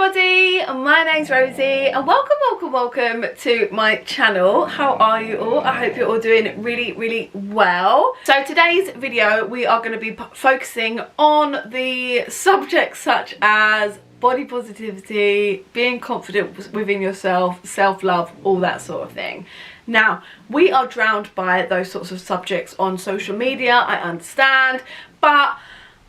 everybody, my name's Rosie and welcome to my channel. How are you all? I hope you're all doing really well. So today's video we are going to be focusing on the subjects such as body positivity, being confident within yourself, self-love, all that sort of thing. Now, we are drowned by those sorts of subjects on social media, I understand, but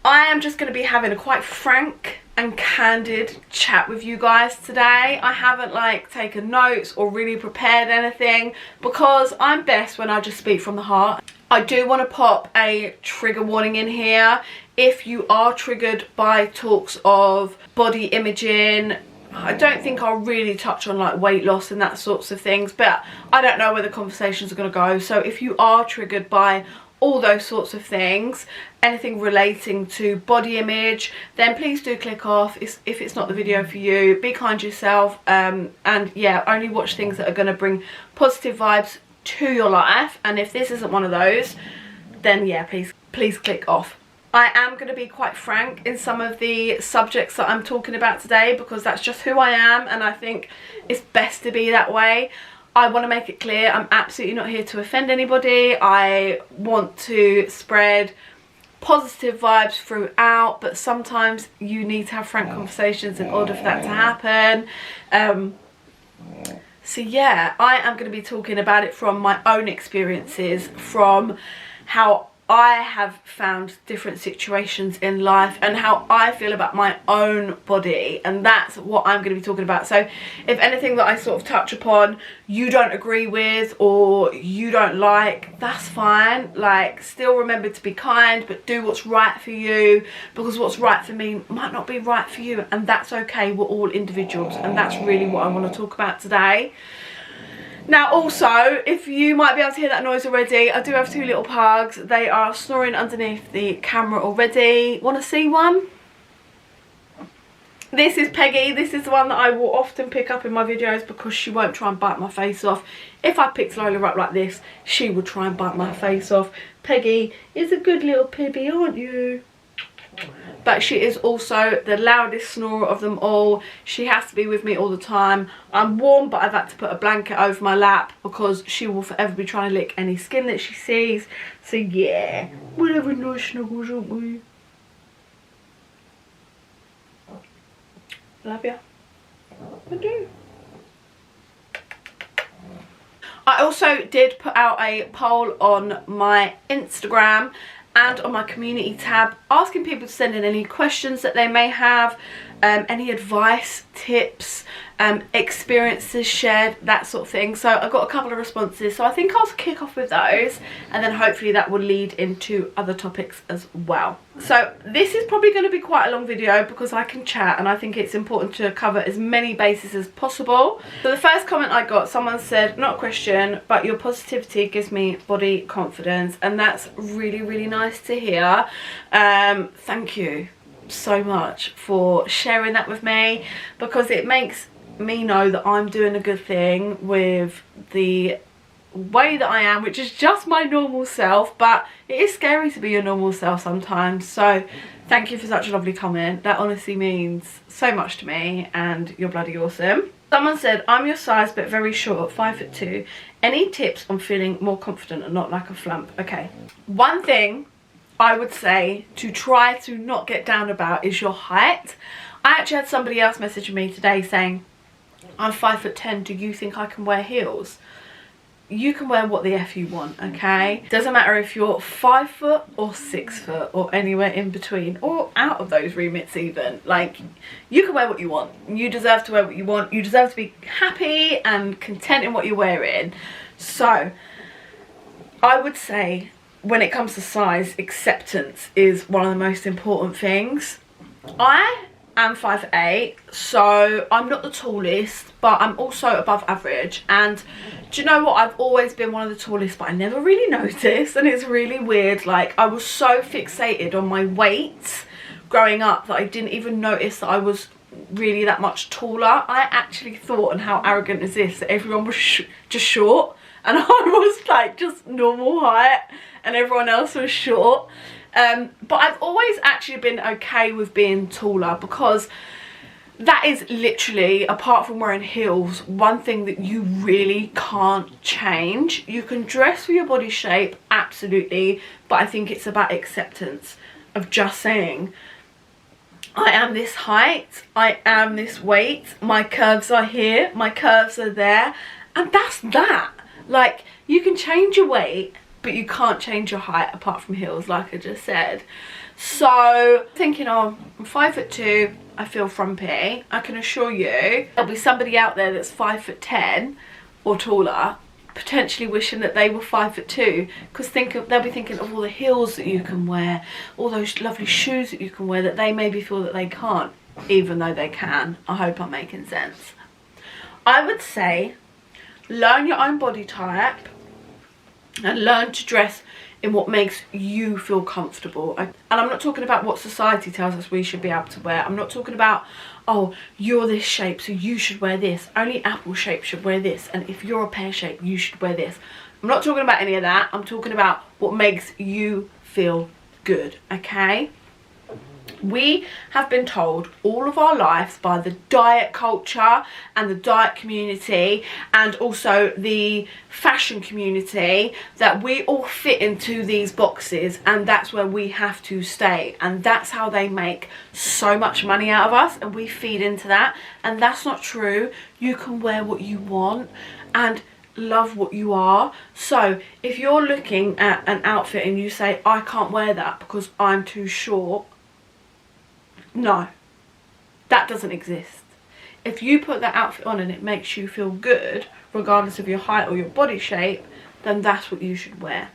I am just going to be having a quite frank and candid chat with you guys today. I haven't taken notes or really prepared anything because I'm best when I just speak from the heart. I do want to pop a trigger warning in here. If you are triggered by talks of body imaging, I don't think I'll really touch on weight loss and that sorts of things, but I don't know where the conversations are going to go. So if you are triggered by all those sorts of things, anything relating to body image, then please do click off if it's not the video for you. Be kind to yourself, and yeah, only watch things that are going to bring positive vibes to your life. And if this isn't one of those, then yeah, please click off. I am going to be quite frank in some of the subjects that I'm talking about today because that's just who I am, and I think it's best to be that way. I want to make it clear I'm absolutely not here to offend anybody. I want to spread positive vibes throughout, but sometimes you need to have frank conversations in order for that to happen. So yeah, I am going to be talking about it from my own experiences, from how I have found different situations in life and how I feel about my own body, and that's what I'm going to be talking about. So if anything that I sort of touch upon you don't agree with or you don't like, that's fine. Still remember to be kind, but do what's right for you, because what's right for me might not be right for you, and that's okay. We're all individuals, and that's really what I want to talk about today. Now also, if you might be able to hear that noise already, I do have two little pugs. They are snoring underneath the camera already. Want to see one? This is Peggy. This is the one that I will often pick up in my videos because she won't try and bite my face off. If I picked Lola up like this, she would try and bite my face off. Peggy is a good little pibby, aren't you? But she is also the loudest snorer of them all. She has to be with me all the time. I'm warm, but I've had to put a blanket over my lap because she will forever be trying to lick any skin that she sees. So yeah, we'll have a nice snuggles, won't we? Love ya. I do. I also did put out a poll on my Instagram and on my community tab, asking people to send in any questions that they may have, any advice, tips, experiences shared, that sort of thing. So I got a couple of responses, so I think I'll kick off with those, and then hopefully that will lead into other topics as well. So this is probably going to be quite a long video because I can chat, and I think it's important to cover as many bases as possible. So the first comment I got, someone said, not a question, but your positivity gives me body confidence, and that's really nice to hear. Thank you so much for sharing that with me, because it makes me know that I'm doing a good thing with the way that I am, which is just my normal self, but it is scary to be your normal self sometimes. So thank you for such a lovely comment. That honestly means so much to me, and you're bloody awesome. Someone said, I'm your size but very short, 5'2". Any tips on feeling more confident and not like a flump? Okay, one thing I would say to try to not get down about is your height. I actually had somebody else message me today saying, I'm 5'10", do you think I can wear heels? You can wear what the F you want, okay? Doesn't matter if you're 5 foot or 6 foot or anywhere in between, or out of those remits even. You can wear what you want. You deserve to wear what you want. You deserve to be happy and content in what you're wearing. So I would say, when it comes to size, acceptance is one of the most important things. I am 5'8", so I'm not the tallest, but I'm also above average. And do you know what? I've always been one of the tallest, but I never really noticed, and it's really weird. I was so fixated on my weight growing up that I didn't even notice that I was really that much taller. I actually thought, and how arrogant is this, that everyone was just short, and I was just normal height and everyone else was short. But I've always actually been okay with being taller because that is literally, apart from wearing heels, one thing that you really can't change. You can dress for your body shape, absolutely, but I think it's about acceptance of just saying, I am this height, I am this weight, my curves are here, my curves are there, and that's that. Like, you can change your weight, but you can't change your height apart from heels, like I just said. So thinking, oh, I'm 5'2", I feel frumpy. I can assure you there'll be somebody out there that's 5'10" or taller, potentially wishing that they were 5'2", because they'll be thinking of all the heels that you can wear, all those lovely shoes that you can wear that they maybe feel that they can't, even though they can. I hope I'm making sense. I would say learn your own body type and learn to dress in what makes you feel comfortable. And I'm not talking about what society tells us we should be able to wear. I'm not talking about, oh, you're this shape, so you should wear this. Only apple shape should wear this. And if you're a pear shape, you should wear this. I'm not talking about any of that. I'm talking about what makes you feel good, okay? We have been told all of our lives by the diet culture and the diet community and also the fashion community that we all fit into these boxes, and that's where we have to stay, and that's how they make so much money out of us, and we feed into that. And that's not true. You can wear what you want and love what you are. So if you're looking at an outfit and you say, I can't wear that because I'm too short, no, that doesn't exist. If you put that outfit on and it makes you feel good, regardless of your height or your body shape, then that's what you should wear.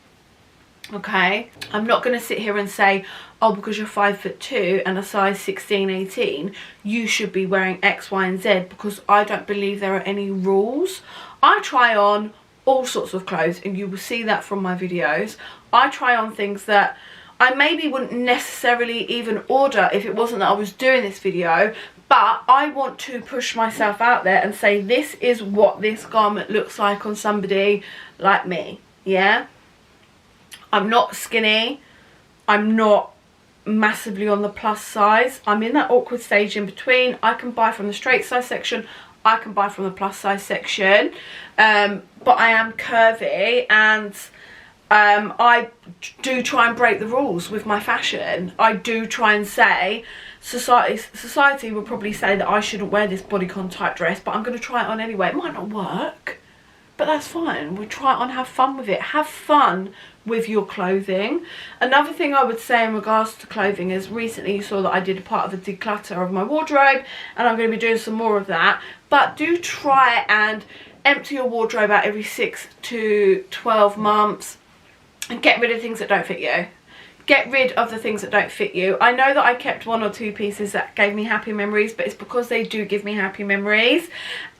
Okay? I'm not going to sit here and say, oh, because you're 5'2" and a size 16, 18, you should be wearing X, Y, and Z, because I don't believe there are any rules. I try on all sorts of clothes, and you will see that from my videos. I try on things that I maybe wouldn't necessarily even order if it wasn't that I was doing this video, but I want to push myself out there and say, this is what this garment looks like on somebody like me, yeah? I'm not skinny, I'm not massively on the plus size, I'm in that awkward stage in between. I can buy from the straight size section, I can buy from the plus size section, but I am curvy, and I do try and break the rules with my fashion. I do try and say, society will probably say that I shouldn't wear this bodycon type dress, but I'm going to try it on anyway. It might not work, but that's fine. We try it on, have fun with it. Have fun with your clothing. Another thing I would say in regards to clothing is, recently you saw that I did a part of a declutter of my wardrobe, and I'm going to be doing some more of that. But do try and empty your wardrobe out every 6 to 12 months. And get rid of things that don't fit you. Get rid of the things that don't fit you. I know that I kept 1 or 2 pieces that gave me happy memories, but it's because they do give me happy memories,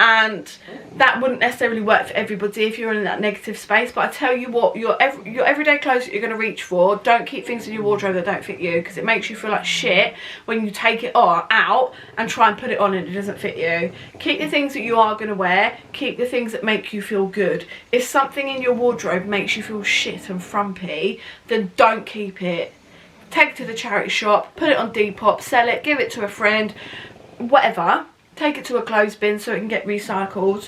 and that wouldn't necessarily work for everybody if you're in that negative space. But I tell you what, your everyday clothes that you're going to reach for, don't keep things in your wardrobe that don't fit you, because it makes you feel like shit when you take it out and try and put it on and it doesn't fit you. Keep the things that you are going to wear. Keep the things that make you feel good. If something in your wardrobe makes you feel shit and frumpy, then don't keep it. Take it to the charity shop, put it on Depop, sell it, give it to a friend, whatever. Take it to a clothes bin so it can get recycled.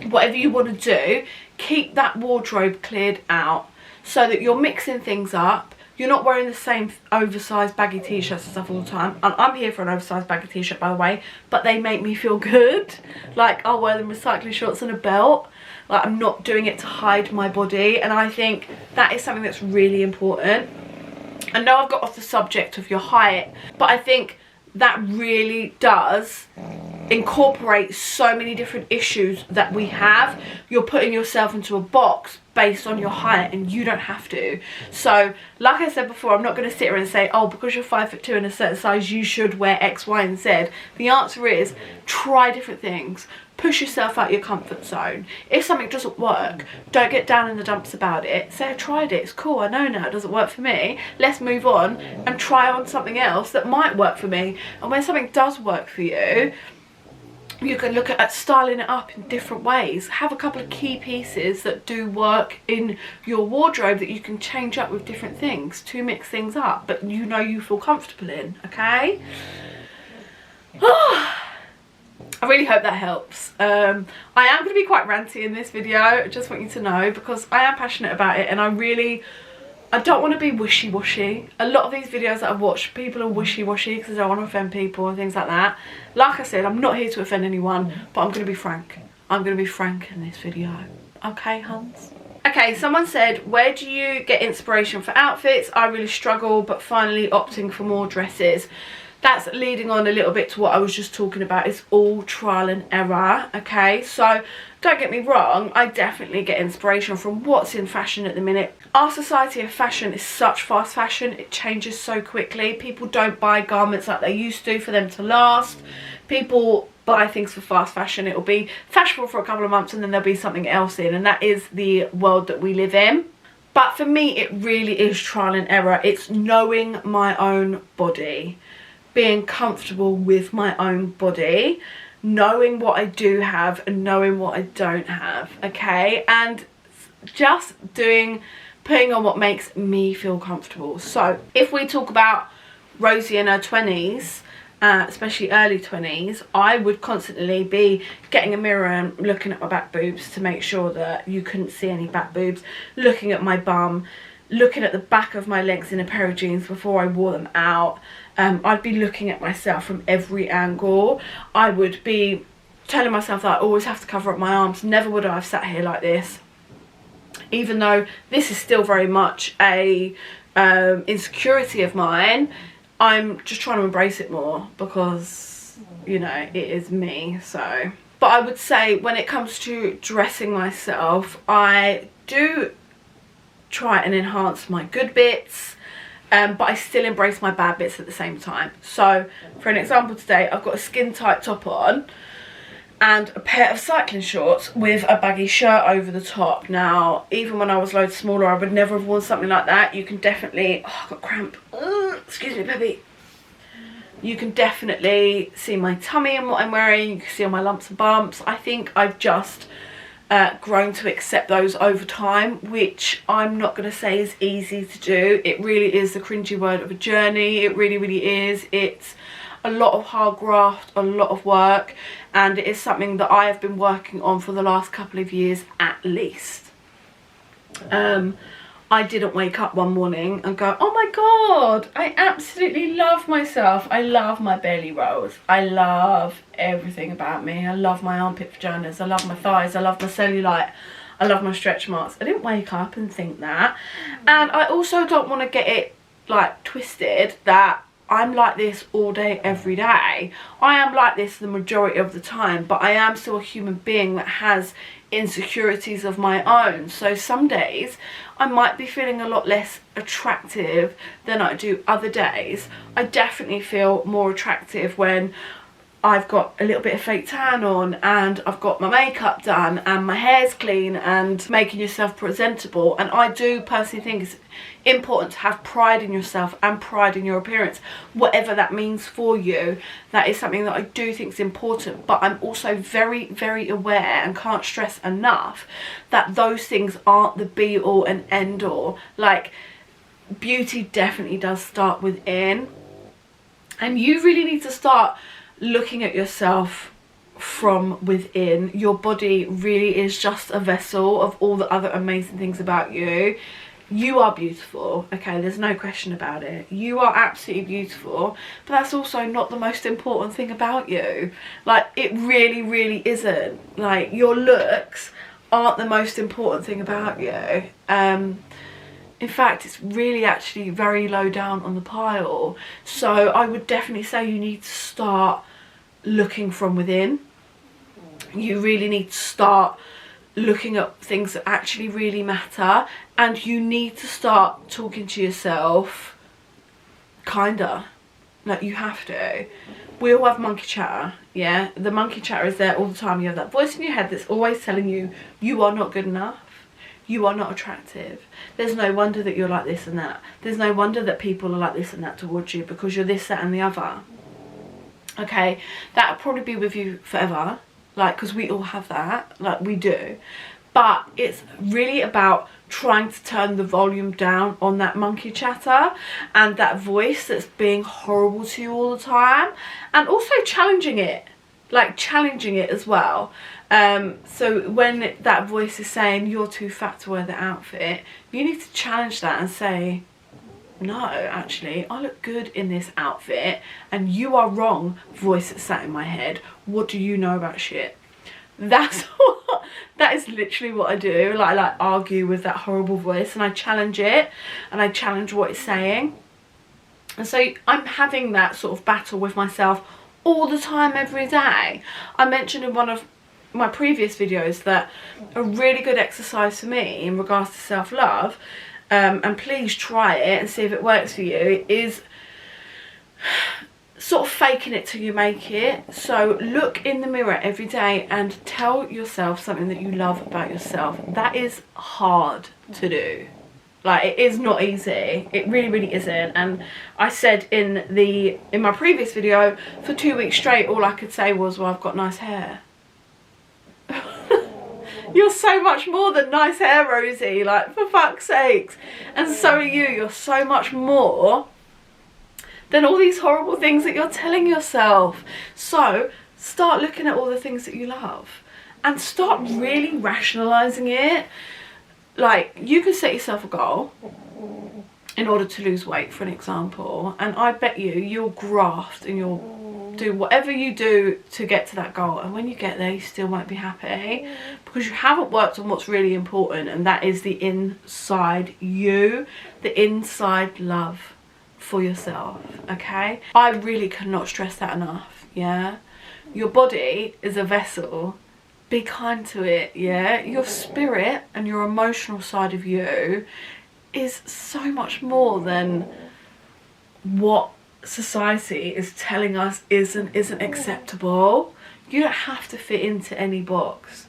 Whatever you want to do, keep that wardrobe cleared out so that you're mixing things up. You're not wearing the same oversized baggy t-shirts and stuff all the time. And I'm here for an oversized baggy t-shirt, by the way, but they make me feel good. Like, I'll wear them with cycling shorts and a belt. Like, I'm not doing it to hide my body, and I think that is something that's really important. I know I've got off the subject of your height, but I think that really does incorporate so many different issues that we have. You're putting yourself into a box based on your height, and you don't have to. So like I said before, I'm not going to sit here and say, oh, because you're 5'2" and a certain size you should wear X, Y, and Z. The answer is, try different things. Push yourself out your comfort zone. If something doesn't work, don't get down in the dumps about it. Say, I tried it, it's cool, I know now it doesn't work for me. Let's move on and try on something else that might work for me. And when something does work for you, you can look at styling it up in different ways. Have a couple of key pieces that do work in your wardrobe that you can change up with different things to mix things up, but you know you feel comfortable in, okay? I really hope that helps. I am going to be quite ranty in this video, I just want you to know, because I am passionate about it, and I don't want to be wishy-washy. A lot of these videos that I've watched, people are wishy-washy because they don't want to offend people and things like that. Like I said, I'm not here to offend anyone, but I'm going to be frank. I'm going to be frank in this video. Okay, Hans? Okay, someone said, where do you get inspiration for outfits? I really struggle, but finally opting for more dresses. That's leading on a little bit to what I was just talking about. It's all trial and error, okay? So don't get me wrong, I definitely get inspiration from what's in fashion at the minute. Our society of fashion is such fast fashion. It changes so quickly. People don't buy garments like they used to for them to last. People buy things for fast fashion. It'll be fashionable for a couple of months and then there'll be something else in, and that is the world that we live in. But for me, it really is trial and error. It's knowing my own body, being comfortable with my own body, knowing what I do have and knowing what I don't have, okay? And just putting on what makes me feel comfortable. So if we talk about Rosie in her 20s, especially early 20s, I would constantly be getting a mirror and looking at my back boobs to make sure that you couldn't see any back boobs, looking at my bum, looking at the back of my legs in a pair of jeans before I wore them out. I'd be looking at myself from every angle. I would be telling myself that I always have to cover up my arms. Never would I have sat here like this. Even though this is still very much a insecurity of mine, I'm just trying to embrace it more because, you know, it is me. So, but I would say when it comes to dressing myself, I do try and enhance my good bits, but I still embrace my bad bits at the same time. So for an example, today I've got a skin tight top on and a pair of cycling shorts with a baggy shirt over the top. Now, even when I was loads smaller, I would never have worn something like that. You can definitely, oh, I've got cramp, excuse me baby. You can definitely see my tummy and what I'm wearing. You can see all my lumps and bumps. I think I've just grown to accept those over time, which I'm not going to say is easy to do. It really is the cringy word of a journey. It really, really is. It's a lot of hard graft, a lot of work, and it is something that I have been working on for the last couple of years at least. I didn't wake up one morning and go, oh my god, I absolutely love myself. I love my belly rolls. I love everything about me. I love my armpit vaginas. I love my thighs. I love my cellulite. I love my stretch marks. I didn't wake up and think that. And I also don't want to get it like twisted that I'm like this all day, every day. I am like this the majority of the time, but I am still a human being that has insecurities of my own. So some days I might be feeling a lot less attractive than I do other days. I definitely feel more attractive when I've got a little bit of fake tan on and I've got my makeup done and my hair's clean and making yourself presentable. And I do personally think it's important to have pride in yourself and pride in your appearance, whatever that means for you. That is something that I do think is important, but I'm also very, very aware and can't stress enough that those things aren't the be all and end all. Like, beauty definitely does start within, and you really need to start looking at yourself from within. Your body really is just a vessel of all the other amazing things about you. You are beautiful, okay, there's no question about it. You are absolutely beautiful, but that's also not the most important thing about you. Like, it really, really isn't. Like, your looks aren't the most important thing about you. In fact, it's really actually very low down on the pile. So I would definitely say you need to start looking from within. You really need to start looking at things that actually really matter, and you need to start talking to yourself kinda like you have to. We all have monkey chatter, yeah? The monkey chatter is there all the time. You have that voice in your head that's always telling you you are not good enough, you are not attractive. There's no wonder that you're like this and that. There's no wonder that people are like this and that towards you because you're this, that and the other. Okay, that'll probably be with you forever, like, because we all have that, like, we do. But it's really about trying to turn the volume down on that monkey chatter and that voice that's being horrible to you all the time, and also challenging it. like challenging it as well. So when that voice is saying you're too fat to wear the outfit, you need to challenge that and say, no, actually, I look good in this outfit, and you are wrong, voice that sat in my head. What do you know about shit? That is literally what I do. Like, I like argue with that horrible voice, and I challenge it, and I challenge what it's saying. And so I'm having that sort of battle with myself all the time, every day. I mentioned in one of my previous videos that a really good exercise for me in regards to self-love, and please try it and see if it works for you, is sort of faking it till you make it. So look in the mirror every day and tell yourself something that you love about yourself. That is hard to do. Like, it is not easy. It really, really isn't. And I said in my previous video, for 2 weeks straight, all I could say was, well, I've got nice hair. You're so much more than nice hair, Rosie, like, for fuck's sakes. And so are you. You're so much more than all these horrible things that you're telling yourself. So start looking at all the things that you love and start really rationalizing it. Like, you can set yourself a goal in order to lose weight, for an example, and I bet you'll graft and you'll do whatever you do to get to that goal, and when you get there you still won't be happy because you haven't worked on what's really important, and that is the inside you, the inside love for yourself. Okay, I really cannot stress that enough. Yeah, your body is a vessel. Be kind to it. Yeah, your spirit and your emotional side of you is so much more than what society is telling us isn't acceptable. You don't have to fit into any box.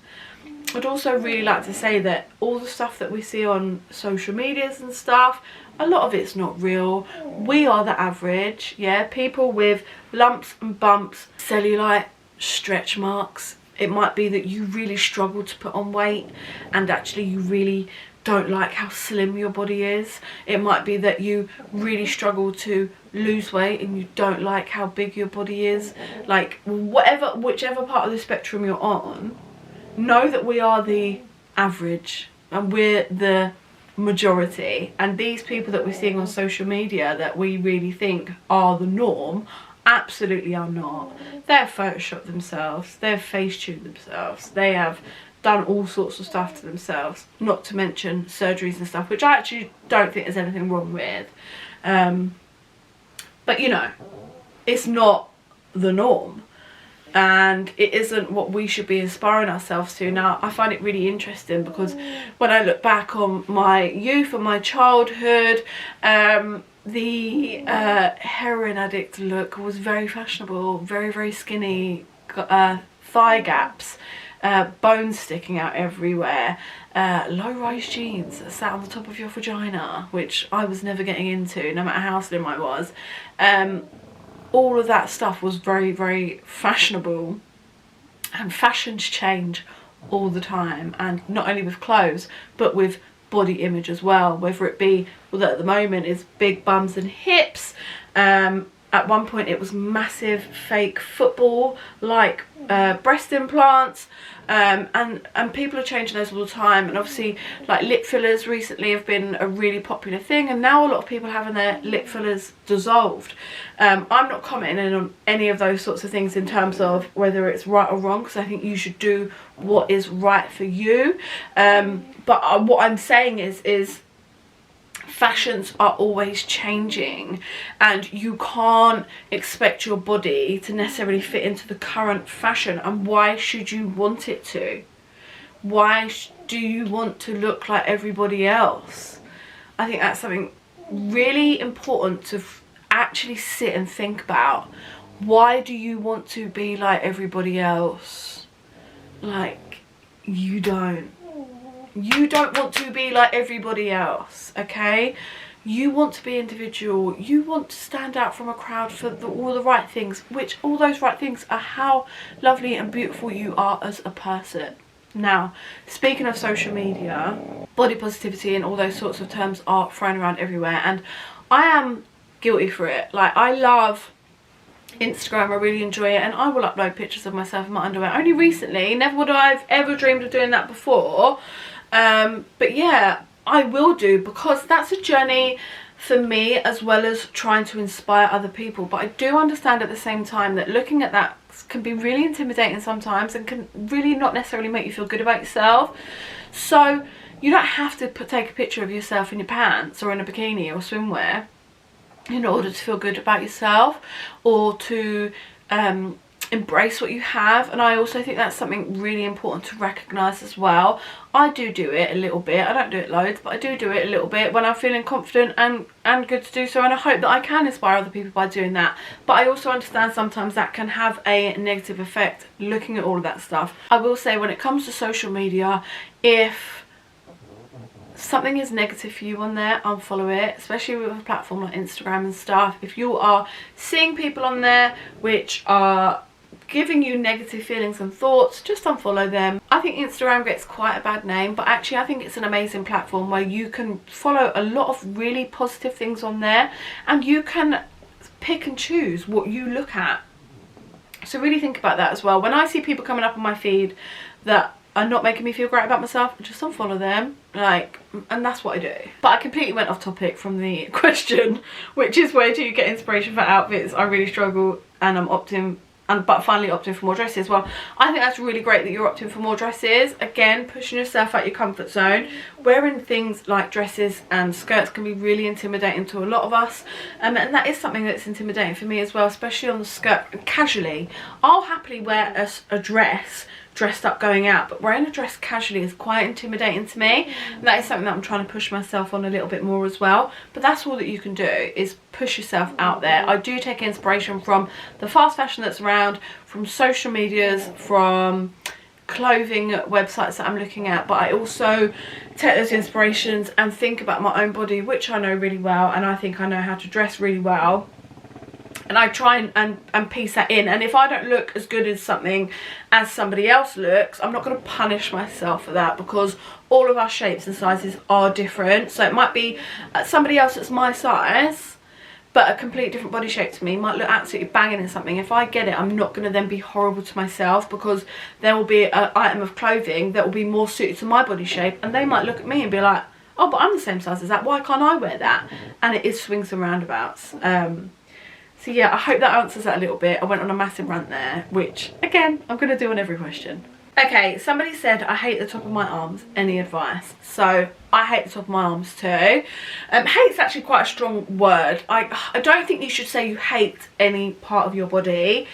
I'd also really like to say that all the stuff that we see on social medias and stuff, a lot of it's not real. We are the average. Yeah, people with lumps and bumps, cellulite, stretch marks. It might be that you really struggle to put on weight and actually you really don't like how slim your body is. It might be that you really struggle to lose weight and you don't like how big your body is. Like, whichever part of the spectrum you're on, know that we are the average and we're the majority. And these people that we're seeing on social media that we really think are the norm absolutely are not. They've photoshopped themselves, they've face tuned themselves, they have done all sorts of stuff to themselves, not to mention surgeries and stuff, which I actually don't think there's anything wrong with. But you know, it's not the norm and it isn't what we should be inspiring ourselves to. Now, I find it really interesting because when I look back on my youth and my childhood, the heroin addict look was very fashionable, very, very skinny, thigh gaps, bones sticking out everywhere, low-rise jeans that sat on the top of your vagina, which I was never getting into, no matter how slim I was. All of that stuff was very, very fashionable, and fashions change all the time, and not only with clothes but with body image as well, whether it be, well, at the moment is big bums and hips. At one point it was massive fake football like breast implants, and people are changing those all the time. And obviously, like, lip fillers recently have been a really popular thing, and now a lot of people are having their lip fillers dissolved. I'm not commenting on any of those sorts of things in terms of whether it's right or wrong, because I think you should do what is right for you. But what I'm saying is fashions are always changing, and you can't expect your body to necessarily fit into the current fashion. And why should you want it to? Why do you want to look like everybody else? I think that's something really important to actually sit and think about. Why do you want to be like everybody else? Like, you don't want to be like everybody else, okay? You want to be individual. You want to stand out from a crowd for all the right things, which all those right things are how lovely and beautiful you are as a person. Now, speaking of social media, body positivity and all those sorts of terms are thrown around everywhere, and I am guilty for it. Like, I love Instagram, I really enjoy it, and I will upload pictures of myself in my underwear. Only recently, never would I have ever dreamed of doing that before, but yeah, I will do, because that's a journey for me, as well as trying to inspire other people. But I do understand at the same time that looking at that can be really intimidating sometimes, and can really not necessarily make you feel good about yourself. So you don't have to take a picture of yourself in your pants or in a bikini or swimwear in order to feel good about yourself, or to embrace what you have. And I also think that's something really important to recognise as well. I do it a little bit. I don't do it loads, but I do it a little bit when I'm feeling confident and good to do so, and I hope that I can inspire other people by doing that. But I also understand sometimes that can have a negative effect, looking at all of that stuff. I will say, when it comes to social media, if something is negative for you on there, unfollow it, especially with a platform like Instagram and stuff. If you are seeing people on there which are giving you negative feelings and thoughts, just unfollow them. I think Instagram gets quite a bad name, but actually I think it's an amazing platform where you can follow a lot of really positive things on there, and you can pick and choose what you look at. So really think about that as well. When I see people coming up on my feed that are not making me feel great about myself, just unfollow them, like, and that's what I do. But I completely went off topic from the question, which is, where do you get inspiration for outfits? I really struggle, and I'm but finally opting for more dresses. Well, I think that's really great that you're opting for more dresses. Again, pushing yourself out your comfort zone. Wearing things like dresses and skirts can be really intimidating to a lot of us, and that is something that's intimidating for me as well, especially on the skirt. Casually, I'll happily wear a dress dressed up going out, but wearing a dress casually is quite intimidating to me. And that is something that I'm trying to push myself on a little bit more as well. But that's all that you can do, is push yourself out there. I do take inspiration from the fast fashion that's around, from social medias, from clothing websites that I'm looking at, but I also take those inspirations and think about my own body, which I know really well, and I think I know how to dress really well. And I try and piece that in. And if I don't look as good as something as somebody else looks, I'm not going to punish myself for that, because all of our shapes and sizes are different. So it might be somebody else that's my size, but a completely different body shape to me, might look absolutely banging in something. If I get it, I'm not going to then be horrible to myself, because there will be an item of clothing that will be more suited to my body shape, and they might look at me and be like, oh, but I'm the same size as that, why can't I wear that? And it is swings and roundabouts. So yeah, I hope that answers that a little bit. I went on a massive rant there, which again, I'm going to do on every question. Okay, somebody said, I hate the top of my arms. Any advice? So I hate the top of my arms too. Hate's actually quite a strong word. I don't think you should say you hate any part of your body.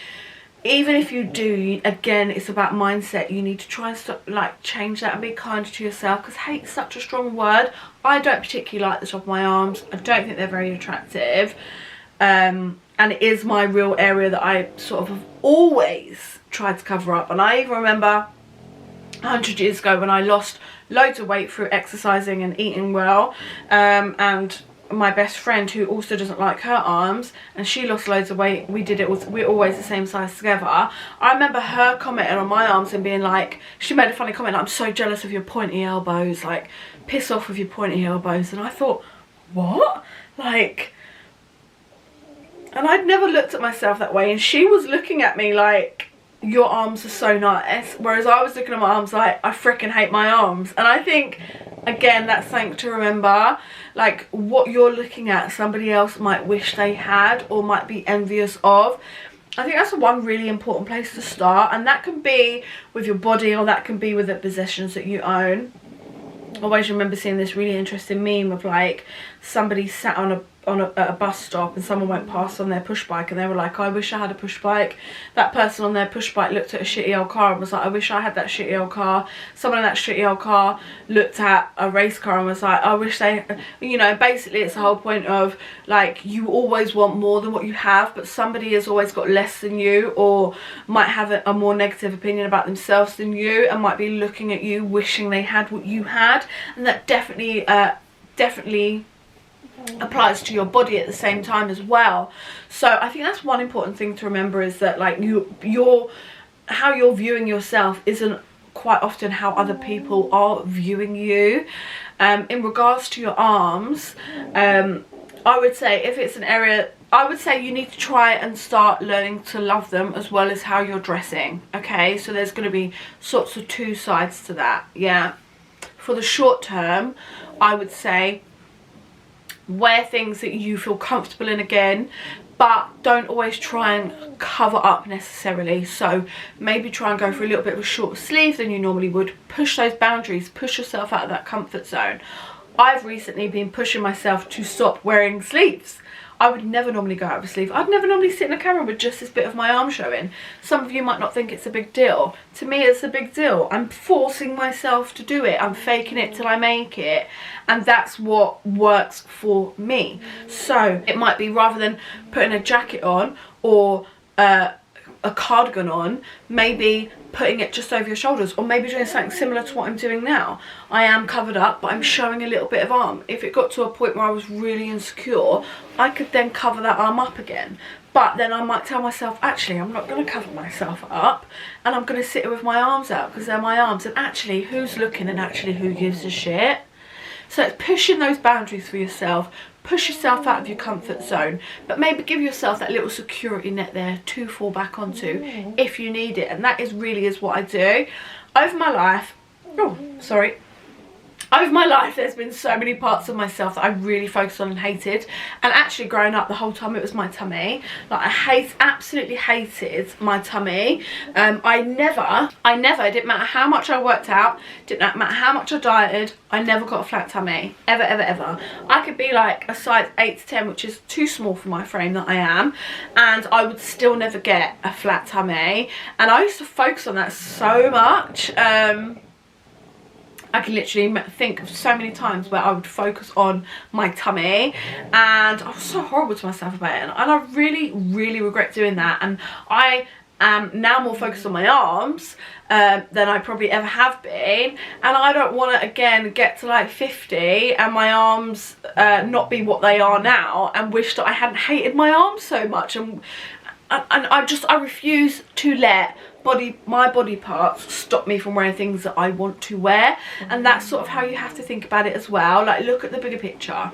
Even if you do, again, it's about mindset. You need to try and stop, change that and be kind to yourself, because hate's such a strong word. I don't particularly like the top of my arms. I don't think they're very attractive. And it is my real area that I sort of have always tried to cover up. And I even remember 100 years ago when I lost loads of weight through exercising and eating well, and my best friend, who also doesn't like her arms, and she lost loads of weight, we're always the same size together. I remember her commenting on my arms and being like, she made a funny comment like, I'm so jealous of your pointy elbows, like, piss off with your pointy elbows. And I thought, what? And I'd never looked at myself that way, and she was looking at me like, your arms are so nice, whereas I was looking at my arms like, I freaking hate my arms. And I think, again, that's something to remember. Like, what you're looking at, somebody else might wish they had, or might be envious of. I think that's one really important place to start, and that can be with your body, or that can be with the possessions that you own. I always remember seeing this really interesting meme of, like, somebody sat on a bus stop and someone went past on their push bike, and they were like, I wish I had a push bike. That person on their push bike looked at a shitty old car and was like, I wish I had that shitty old car. Someone in that shitty old car looked at a race car and was like, I wish they, you know, basically it's the whole point of, like, you always want more than what you have, but somebody has always got less than you, or might have a more negative opinion about themselves than you, and might be looking at you wishing they had what you had. And that definitely applies to your body at the same time as well. So I think that's one important thing to remember, is that, like, how you're viewing yourself isn't quite often how other people are viewing you. In regards to your arms, I would say if it's an area, I would say you need to try and start learning to love them as well as how you're dressing, okay? So there's going to be sorts of two sides to that, yeah? For the short term, I would say wear things that you feel comfortable in again, but don't always try and cover up necessarily. So maybe try and go for a little bit of a shorter sleeve than you normally would. Push those boundaries, push yourself out of that comfort zone. I've recently been pushing myself to stop wearing sleeves. I would never normally go out with a sleeve. I'd never normally sit in a camera with just this bit of my arm showing. Some of you might not think it's a big deal. To me, it's a big deal. I'm forcing myself to do it. I'm faking it till I make it. And that's what works for me. So it might be, rather than putting a jacket on or a cardigan on, maybe putting it just over your shoulders, or maybe doing something similar to what I'm doing now. I am covered up, but I'm showing a little bit of arm. If it got to a point where I was really insecure, I could then cover that arm up again. But then I might tell myself, actually, I'm not going to cover myself up, and I'm going to sit with my arms out because they're my arms, and actually, who's looking, and actually, who gives a shit? So it's pushing those boundaries for yourself. Push yourself out of your comfort zone, but maybe give yourself that little security net there to fall back onto if you need it. And that really is what I do. Over my life, over my life, there's been so many parts of myself that I really focused on and hated. And actually growing up, the whole time it was my tummy. Like, I absolutely hated my tummy. I never, it didn't matter how much I worked out, didn't matter how much I dieted, I never got a flat tummy. Ever, ever, ever. I could be like a size 8 to 10, which is too small for my frame that I am, and I would still never get a flat tummy. And I used to focus on that so much. I can literally think of so many times where I would focus on my tummy, and I was so horrible to myself about it, and I really, really regret doing that. And I am now more focused on my arms than I probably ever have been, and I don't want to again get to like 50 and my arms not be what they are now, and wish that I hadn't hated my arms so much. And I refuse to let my body parts stop me from wearing things that I want to wear. And that's sort of how you have to think about it as well. Like, look at the bigger picture.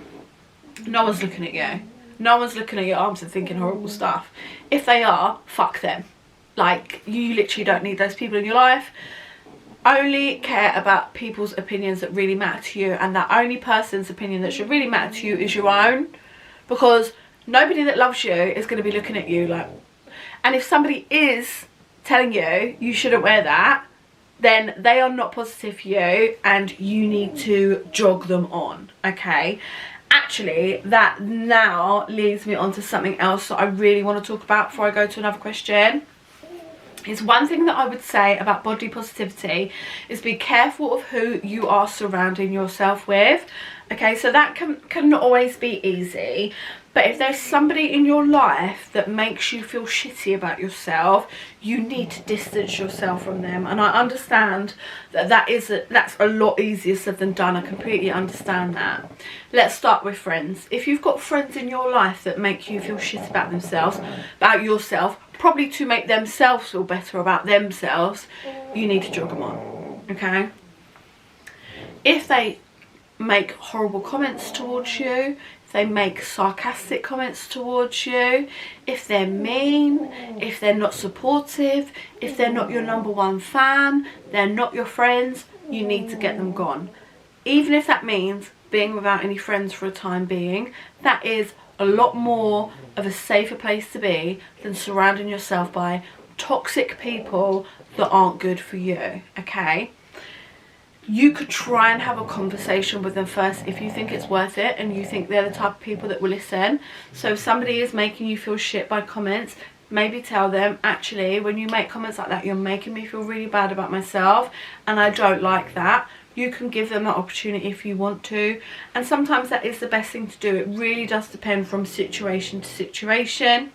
No one's looking at you. No one's looking at your arms and thinking horrible stuff. If they are, fuck them. Like, you literally don't need those people in your life. Only care about people's opinions that really matter to you, and that only person's opinion that should really matter to you is your own. Because nobody that loves you is going to be looking at you like, and if somebody is telling you you shouldn't wear that, then they are not positive for you, and you need to jog them on, okay? Actually, that now leads me on to something else that I really want to talk about before I go to another question. It's one thing that I would say about body positivity is be careful of who you are surrounding yourself with. Okay, so that can not always be easy, but if there's somebody in your life that makes you feel shitty about yourself, you need to distance yourself from them. And I understand that that's a lot easier said than done. I completely understand that. Let's start with friends. If you've got friends in your life that make you feel shit about themselves, about yourself, probably to make themselves feel better about themselves, you need to jog them on, okay? If they make horrible comments towards you, if they make sarcastic comments towards you, if they're mean, if they're not supportive, if they're not your #1 fan, they're not your friends, you need to get them gone. Even if that means being without any friends for a time being, that is a lot more of a safer place to be than surrounding yourself by toxic people that aren't good for you, okay? You could try and have a conversation with them first if you think it's worth it and you think they're the type of people that will listen. So if somebody is making you feel shit by comments, maybe tell them, actually, when you make comments like that, you're making me feel really bad about myself and I don't like that. You can give them that opportunity if you want to, and sometimes that is the best thing to do. It really does depend from situation to situation,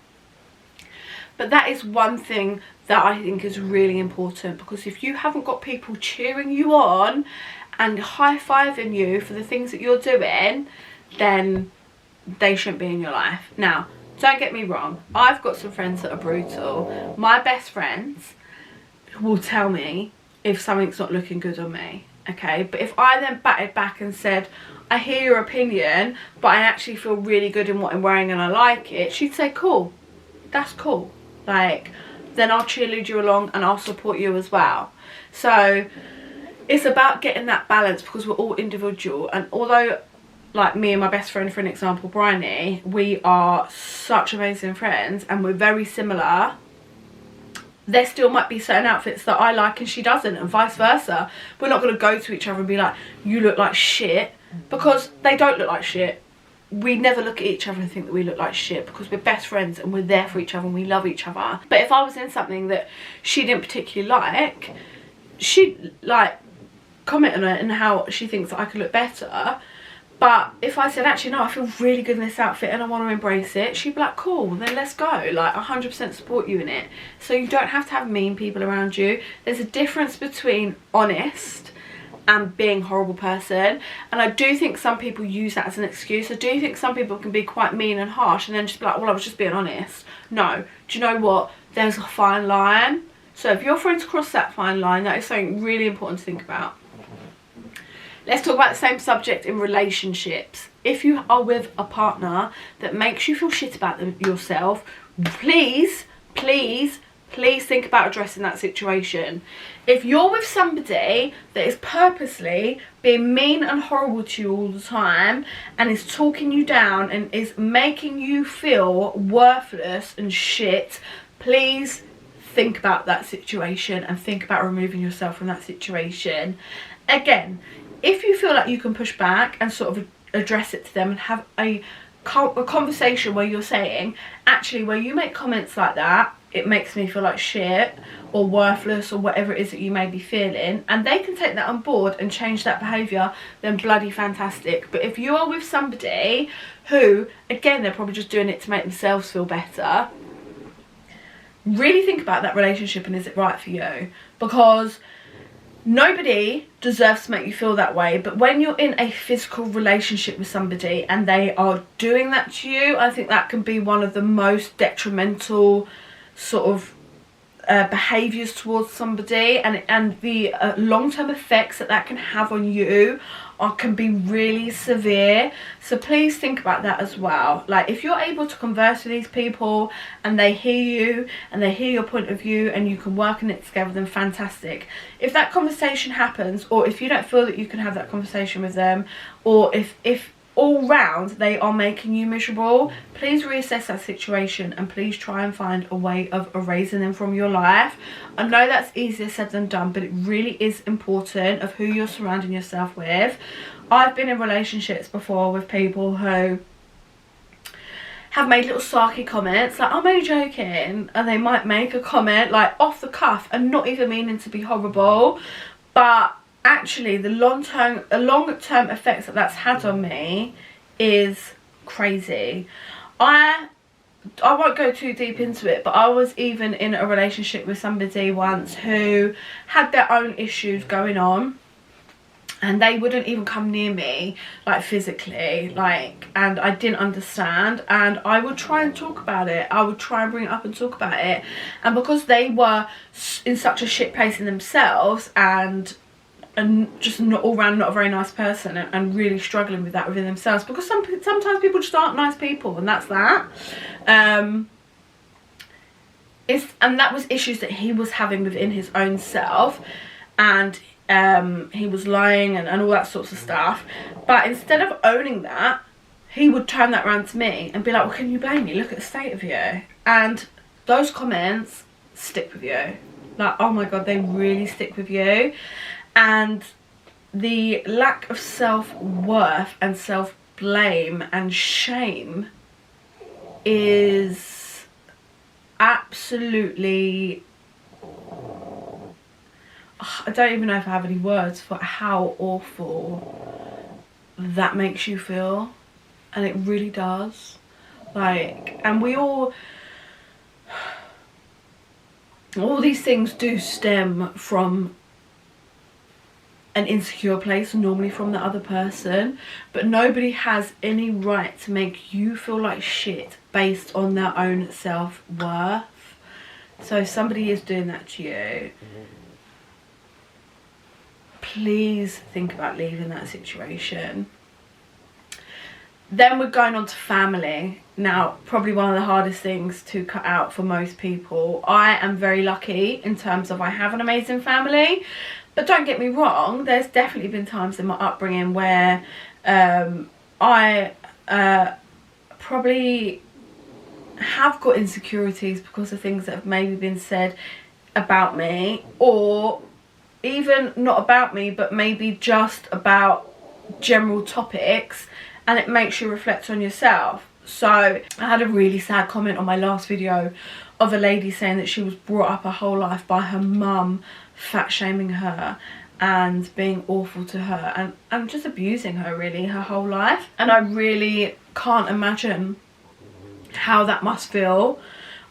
but that is one thing that I think is really important, because if you haven't got people cheering you on and high-fiving you for the things that you're doing, then they shouldn't be in your life. Now, don't get me wrong, I've got some friends that are brutal. My best friends will tell me if something's not looking good on me, okay? But if I then batted back and said, I hear your opinion, but I actually feel really good in what I'm wearing and I like it, she'd say, cool, that's cool. Like, then I'll cheerlead you along and I'll support you as well. So it's about getting that balance, because we're all individual. And although, like, me and my best friend, for an example, Bryony, we are such amazing friends and we're very similar, there still might be certain outfits that I like and she doesn't, and vice versa. We're not going to go to each other and be like, you look like shit, because they don't look like shit. We never look at each other and think that we look like shit, because we're best friends and we're there for each other and we love each other. But if I was in something that she didn't particularly like, she'd like comment on it and how she thinks that I could look better. But if I said, actually no, I feel really good in this outfit and I want to embrace it, she'd be like, cool, then let's go. Like, 100% support you in it. So you don't have to have mean people around you. There's a difference between honest and being a horrible person, and I do think some people use that as an excuse. I do think some people can be quite mean and harsh and then just be like, well, I was just being honest. No, do you know what, there's a fine line. So if your friends cross that fine line, that is something really important to think about. Let's talk about the same subject in relationships. If you are with a partner that makes you feel shit about yourself, please think about addressing that situation. If you're with somebody that is purposely being mean and horrible to you all the time and is talking you down and is making you feel worthless and shit, please think about that situation and think about removing yourself from that situation. Again, if you feel like you can push back and sort of address it to them and have a conversation where you're saying, actually, where you make comments like that, it makes me feel like shit or worthless or whatever it is that you may be feeling, and they can take that on board and change that behaviour, then bloody fantastic. But if you are with somebody who, again, they're probably just doing it to make themselves feel better, really think about that relationship and is it right for you? Because nobody deserves to make you feel that way, but when you're in a physical relationship with somebody and they are doing that to you, I think that can be one of the most detrimental sort of behaviours towards somebody, and the long-term effects that can have on you can be really severe. So please think about that as well. Like, if you're able to converse with these people and they hear you and they hear your point of view and you can work on it together, then fantastic. If that conversation happens, or if you don't feel that you can have that conversation with them, or if all round they are making you miserable, please reassess that situation and please try and find a way of erasing them from your life. I know that's easier said than done, but it really is important of who you're surrounding yourself with. I've been in relationships before with people who have made little sarky comments like, I'm only joking, and they might make a comment like off the cuff and not even meaning to be horrible, but actually the long-term effects that that's had on me is crazy. I won't go too deep into it, but I was even in a relationship with somebody once who had their own issues going on, and they wouldn't even come near me, like physically, like, and I didn't understand, and I would try and talk about it. I would try and bring it up and talk about it, and because they were in such a shit place in themselves and just not all round not a very nice person, and really struggling with that within themselves, because sometimes people just aren't nice people, and that's that. And that was issues that he was having within his own self, and he was lying and all that sorts of stuff. But instead of owning that, he would turn that around to me and be like, well, can you blame me? Look at the state of you. And those comments stick with you. Like, oh my god, they really stick with you. And the lack of self-worth and self-blame and shame is absolutely, I don't even know if I have any words for how awful that makes you feel. And it really does. Like, and we all these things do stem from an insecure place, normally from the other person, but nobody has any right to make you feel like shit based on their own self-worth. So if somebody is doing that to you, please think about leaving that situation. Then we're going on to family. Now, probably one of the hardest things to cut out for most people. I am very lucky in terms of I have an amazing family, but don't get me wrong, there's definitely been times in my upbringing where I probably have got insecurities because of things that have maybe been said about me, or even not about me, but maybe just about general topics, and it makes you reflect on yourself. So I had a really sad comment on my last video of a lady saying that she was brought up her whole life by her mum fat shaming her and being awful to her and just abusing her really her whole life. And I really can't imagine how that must feel.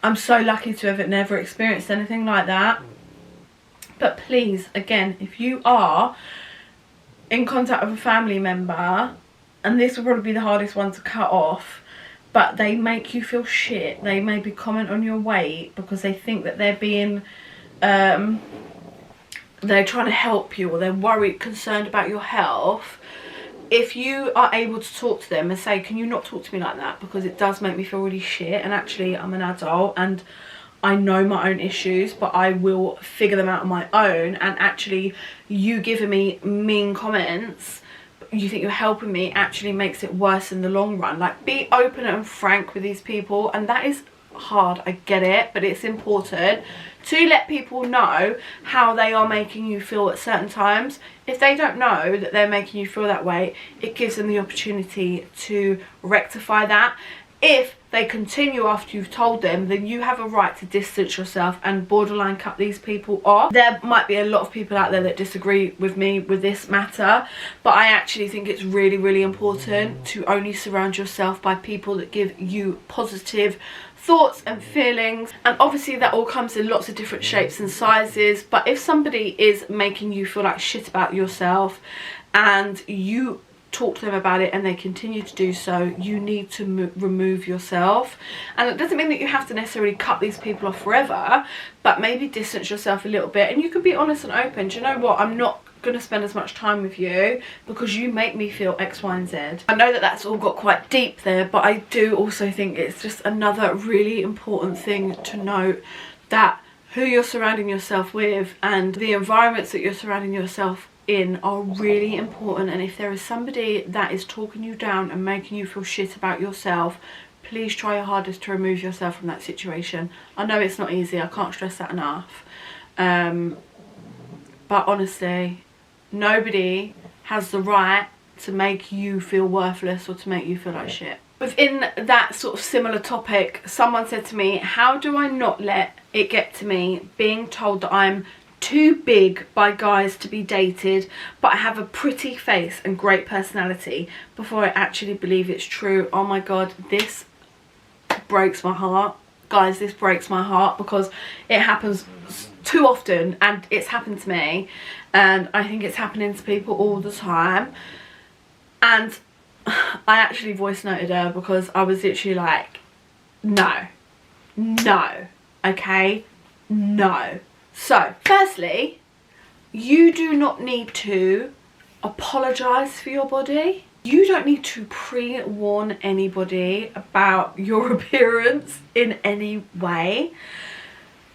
I'm so lucky to have never experienced anything like that. But please, again, if you are in contact with a family member, and this will probably be the hardest one to cut off, but they make you feel shit, they maybe comment on your weight because they think that they're being they're trying to help you, or they're worried, concerned about your health, if you are able to talk to them and say, can you not talk to me like that, because it does make me feel really shit, and actually I'm an adult and I know my own issues, but I will figure them out on my own, and actually you giving me mean comments, you think you're helping me, actually makes it worse in the long run. Like, be open and frank with these people, and that is hard, I get it, but it's important to let people know how they are making you feel at certain times. If they don't know that they're making you feel that way, it gives them the opportunity to rectify that. If they continue after you've told them, then you have a right to distance yourself and borderline cut these people off. There might be a lot of people out there that disagree with me with this matter, but I actually think it's really, really important to only surround yourself by people that give you positive thoughts and feelings. And obviously that all comes in lots of different shapes and sizes, but if somebody is making you feel like shit about yourself and you talk to them about it and they continue to do so, you need to remove yourself. And it doesn't mean that you have to necessarily cut these people off forever, but maybe distance yourself a little bit, and you can be honest and open. Do you know what, I'm not going to spend as much time with you because you make me feel X, Y and Z. I know that that's all got quite deep there, but I do also think it's just another really important thing to note, that who you're surrounding yourself with and the environments that you're surrounding yourself in are really important. And if there is somebody that is talking you down and making you feel shit about yourself, please try your hardest to remove yourself from that situation. I know it's not easy, I can't stress that enough, but honestly, nobody has the right to make you feel worthless or to make you feel like shit. Within that sort of similar topic, someone said to me, how do I not let it get to me being told that I'm too big by guys to be dated, but I have a pretty face and great personality, before I actually believe it's true? Oh my god, this breaks my heart. Guys, this breaks my heart because it happens too often, and it's happened to me, and I think it's happening to people all the time. And I actually voice noted her because I was literally like, no, okay, no. So, firstly, you do not need to apologise for your body. You don't need to pre-warn anybody about your appearance in any way.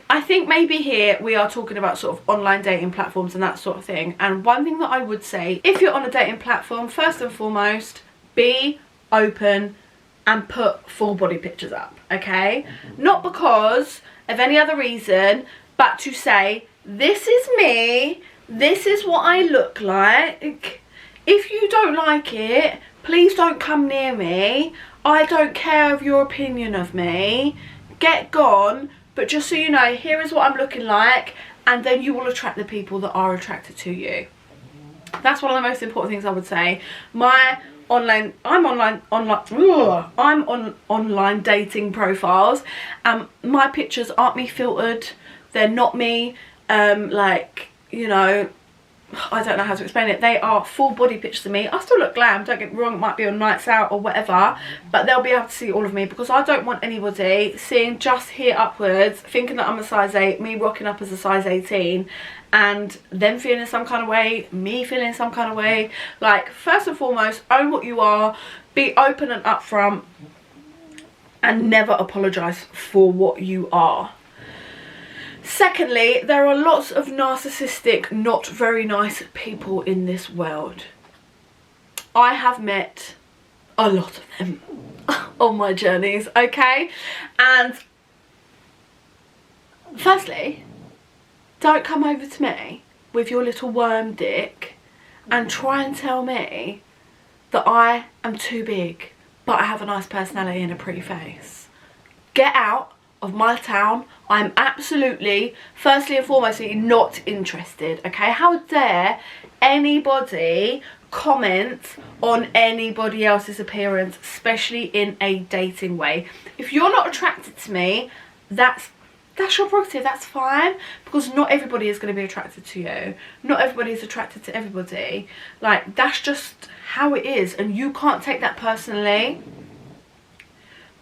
I think maybe here we are talking about sort of online dating platforms and that sort of thing. And one thing that I would say, if you're on a dating platform, first and foremost, be open and put full body pictures up, okay? Not because of any other reason, but to say, this is me, this is what I look like. If you don't like it, please don't come near me. I don't care of your opinion of me. Get gone. But just so you know, here is what I'm looking like, and then you will attract the people that are attracted to you. That's one of the most important things I would say. I'm on online dating profiles, and my pictures aren't me filtered. They're not me, like, you know, I don't know how to explain it, they are full body pictures of me. I still look glam, don't get me wrong, it might be on nights out or whatever, but they'll be able to see all of me, because I don't want anybody seeing just here upwards, thinking that I'm a size 8, me rocking up as a size 18, and them feeling some kind of way, me feeling some kind of way. Like, first and foremost, own what you are, be open and upfront, and never apologise for what you are. Secondly, there are lots of narcissistic, not very nice people in this world. I have met a lot of them on my journeys, okay? And firstly, don't come over to me with your little worm dick and try and tell me that I am too big, but I have a nice personality and a pretty face. Get out of my town. I'm absolutely, firstly and foremostly, not interested, okay? How dare anybody comment on anybody else's appearance, especially in a dating way? If you're not attracted to me, that's your prerogative, that's fine, because not everybody is going to be attracted to you. Not everybody is attracted to everybody. Like, that's just how it is, and you can't take that personally,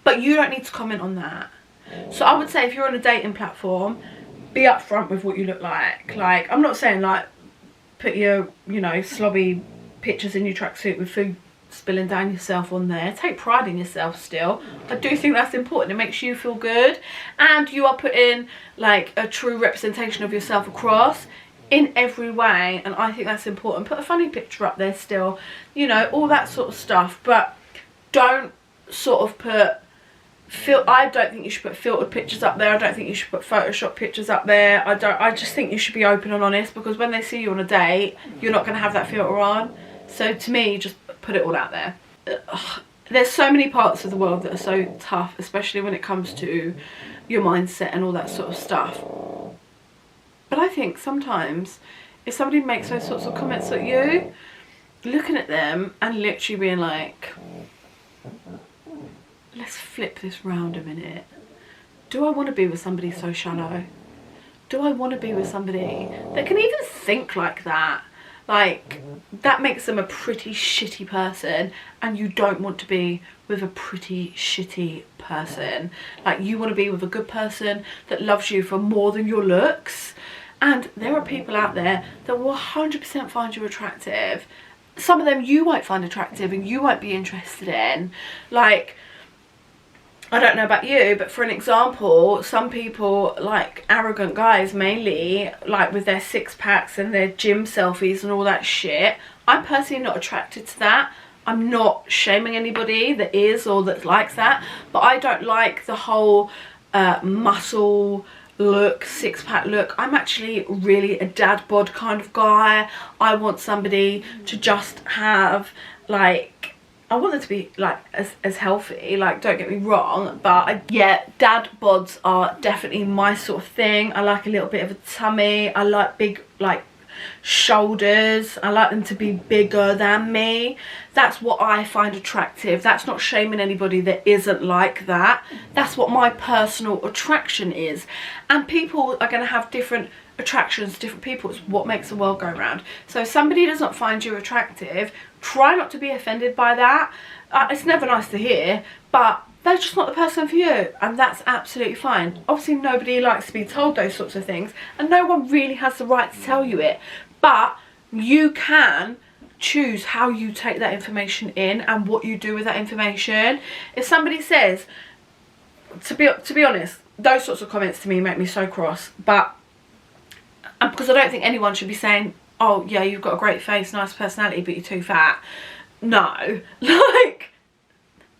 but you don't need to comment on that. So I would say, if you're on a dating platform, be upfront with what you look like. Like, I'm not saying like put your, you know, slobby pictures in your tracksuit with food spilling down yourself on there. Take pride in yourself still. I do think that's important. It makes you feel good, and you are putting like a true representation of yourself across in every way, and I think that's important. Put a funny picture up there still, you know, all that sort of stuff, but don't sort of put I don't think you should put filtered pictures up there. I don't think you should put Photoshop pictures up there. I just think you should be open and honest, because when they see you on a date, you're not going to have that filter on. So to me, just put it all out there. Ugh. There's so many parts of the world that are so tough, especially when it comes to your mindset and all that sort of stuff. But I think sometimes if somebody makes those sorts of comments at you, looking at them and literally being like, let's flip this round a minute. Do I want to be with somebody so shallow? Do I want to be with somebody that can even think like that? Like, that makes them a pretty shitty person, and you don't want to be with a pretty shitty person. Like, you want to be with a good person that loves you for more than your looks. And there are people out there that will 100% find you attractive. Some of them you won't find attractive and you won't be interested in. Like, I don't know about you, but for an example, some people, like arrogant guys mainly, like with their six packs and their gym selfies and all that shit, I'm personally not attracted to that. I'm not shaming anybody that is or that likes that, but I don't like the whole muscle look, six-pack look. I'm actually really a dad bod kind of guy. I want somebody to just have, like, I want them to be like as healthy, like, don't get me wrong, but yeah, dad bods are definitely my sort of thing. I like a little bit of a tummy. I like big, like, shoulders. I like them to be bigger than me. That's what I find attractive. That's not shaming anybody that isn't like that. That's what my personal attraction is. And people are going to have different attractions to different people. It's what makes the world go round. So if somebody does not find you attractive, try not to be offended by that. It's never nice to hear, but they're just not the person for you, and that's absolutely fine. Obviously nobody likes to be told those sorts of things, and no one really has the right to tell you it, but you can choose how you take that information in and what you do with that information. If somebody says, to be honest, those sorts of comments to me make me so cross, but because I don't think anyone should be saying, oh yeah, you've got a great face, nice personality, but you're too fat. No, like,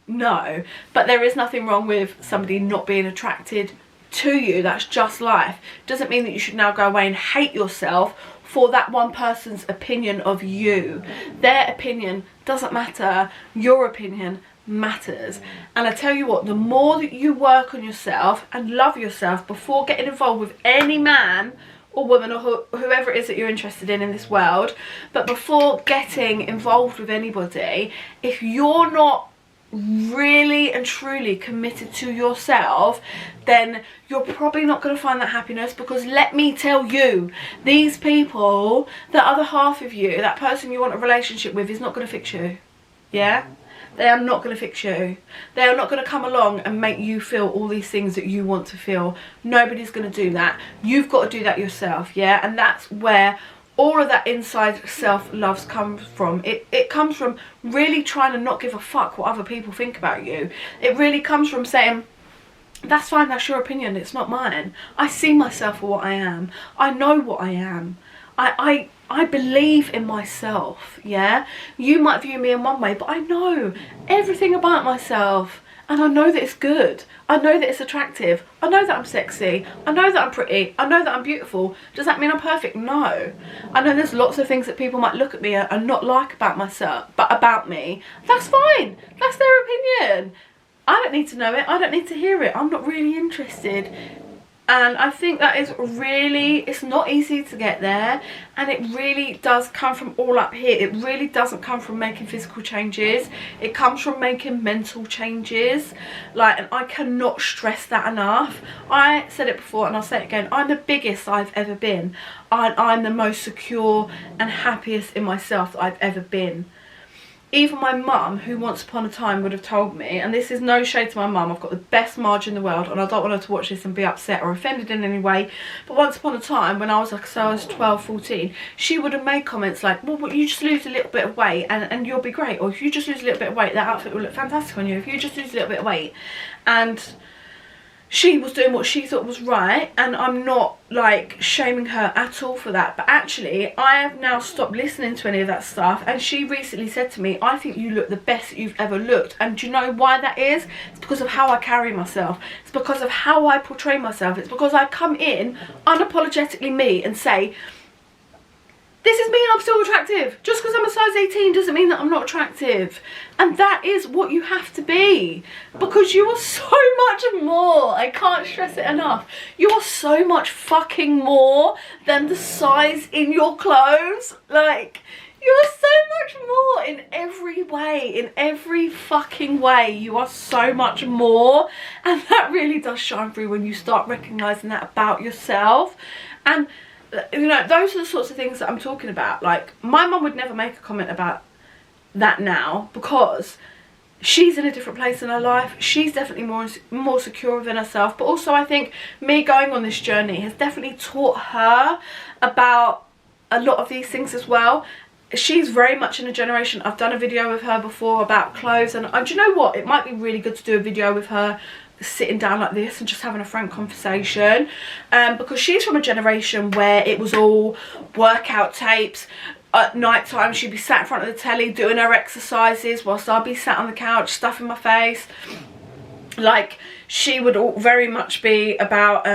no. But there is nothing wrong with somebody not being attracted to you. That's just life. Doesn't mean that you should now go away and hate yourself for that one person's opinion of you. Their opinion doesn't matter. Your opinion matters. And I tell you what, the more that you work on yourself and love yourself before getting involved with any man or woman or whoever it is that you're interested in this world, but before getting involved with anybody, if you're not really and truly committed to yourself, then you're probably not going to find that happiness, because let me tell you, these people, the other half of you, that person you want a relationship with, is not going to fix you. Yeah? They are not going to fix you. They are not going to come along and make you feel all these things that you want to feel. Nobody's going to do that. You've got to do that yourself, yeah? And that's where all of that inside self-love comes from. It comes from really trying to not give a fuck what other people think about you. It really comes from saying, that's fine, that's your opinion, it's not mine. I see myself for what I am. I know what I am. I believe in myself, yeah? You might view me in one way, but I know everything about myself. And I know that it's good. I know that it's attractive. I know that I'm sexy. I know that I'm pretty. I know that I'm beautiful. Does that mean I'm perfect? No. I know there's lots of things that people might look at me and not like about myself, but about me. That's fine. That's their opinion. I don't need to know it. I don't need to hear it. I'm not really interested. And I think that is really, it's not easy to get there, and it really does come from all up here. It really doesn't come from making physical changes. It comes from making mental changes. Like, and I cannot stress that enough. I said it before and I'll say it again. I'm the biggest I've ever been. I'm the most secure and happiest in myself that I've ever been. Even my mum, who once upon a time would have told me, and this is no shade to my mum, I've got the best marge in the world, and I don't want her to watch this and be upset or offended in any way, but once upon a time, when I was like, so I was 12, 14, she would have made comments like, well, you just lose a little bit of weight and you'll be great, or if you just lose a little bit of weight, that outfit will look fantastic on you, if you just lose a little bit of weight. And she was doing what she thought was right, and I'm not like shaming her at all for that, but actually I have now stopped listening to any of that stuff. And she recently said to me, I think you look the best that you've ever looked. And do you know why that is? It's because of how I carry myself. It's because of how I portray myself. It's because I come in unapologetically me and say, this is me and I'm still attractive. Just because I'm a size 18 doesn't mean that I'm not attractive. And that is what you have to be. Because you are so much more. I can't stress it enough. You are so much fucking more than the size in your clothes. Like, you are so much more in every way. In every fucking way. You are so much more. And that really does shine through when you start recognising that about yourself. And you know, those are the sorts of things that I'm talking about. Like, my mum would never make a comment about that now, because she's in a different place in her life. She's definitely more secure within herself. But also I think me going on this journey has definitely taught her about a lot of these things as well. She's very much in a generation, I've done a video with her before about clothes, and do you know what, it might be really good to do a video with her sitting down like this and just having a frank conversation, because she's from a generation where it was all workout tapes. At night time she'd be sat in front of the telly doing her exercises whilst I'd be sat on the couch stuffing my face. Like, she would all very much be about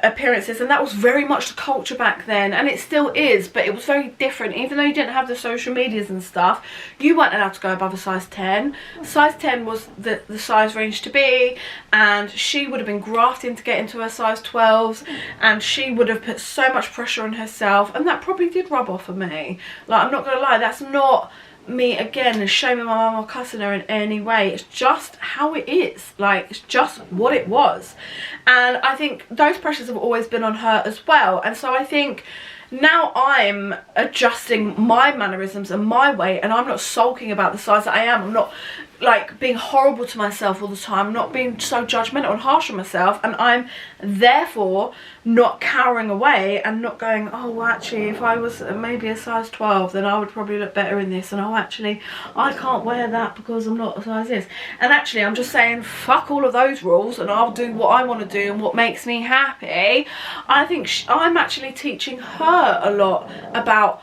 appearances, and that was very much the culture back then, and it still is, but it was very different. Even though you didn't have the social medias and stuff, you weren't allowed to go above a size 10. Size 10 was the size range to be, and she would have been grafting to get into her size 12s, and she would have put so much pressure on herself, and that probably did rub off on me. Like, I'm not gonna lie, that's not me again shaming my mum or cussing her in any way. It's just how it is. Like, it's just what it was. And I think those pressures have always been on her as well. And so I think now I'm adjusting my mannerisms and my weight, and I'm not sulking about the size that I am. I'm not like being horrible to myself all the time. I'm not being so judgmental and harsh on myself, and I'm therefore not cowering away and not going, oh well, actually if I was maybe a size 12 then I would probably look better in this, and oh actually I can't wear that because I'm not a size this. And actually I'm just saying fuck all of those rules, and I'll do what I want to do and what makes me happy. I think I'm actually teaching her a lot about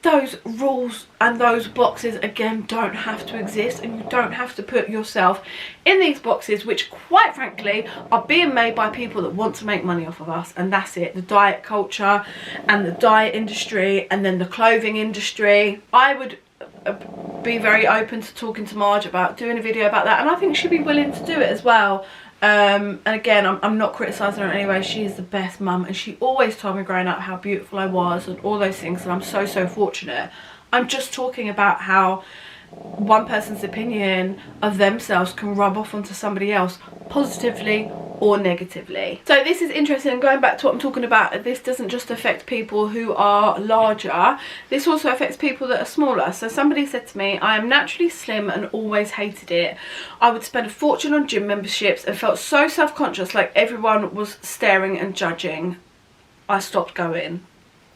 those rules, and those boxes again don't have to exist, and you don't have to put yourself in these boxes, which quite frankly are being made by people that want to make money off of us. And that's it. The diet culture and the diet industry, and then the clothing industry. I would be very open to talking to Marge about doing a video about that, and I think she'd be willing to do it as well. And again, I'm not criticising her in any way. She is the best mum, and she always told me growing up how beautiful I was and all those things, and I'm so fortunate. I'm just talking about how one person's opinion of themselves can rub off onto somebody else positively or negatively. So this is interesting, and going back to what I'm talking about, this doesn't just affect people who are larger, this also affects people that are smaller. So somebody said to me, I am naturally slim and always hated it. I would spend a fortune on gym memberships and felt so self-conscious, like everyone was staring and judging. I stopped going.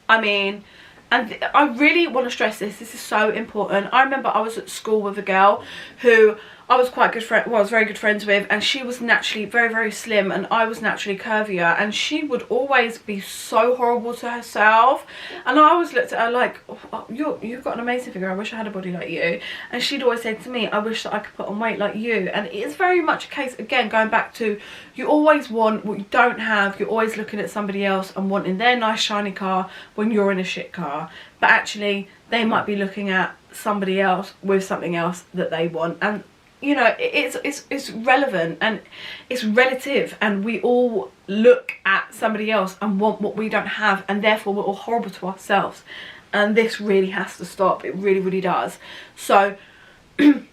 I mean, and I really want to stress this is so important. I remember I was at school with a girl who I was quite good friend, well, I was very good friends with, and she was naturally very, very slim, and I was naturally curvier, and she would always be so horrible to herself, and I always looked at her like, oh, you've got an amazing figure, I wish I had a body like you. And she'd always say to me, I wish that I could put on weight like you. And it's very much a case, again, going back to, you always want what you don't have. You're always looking at somebody else and wanting their nice shiny car when you're in a shit car, but actually they might be looking at somebody else with something else that they want. And you know, it's relevant and it's relative, and we all look at somebody else and want what we don't have, and therefore we're all horrible to ourselves. And this really has to stop. It really, really does. So I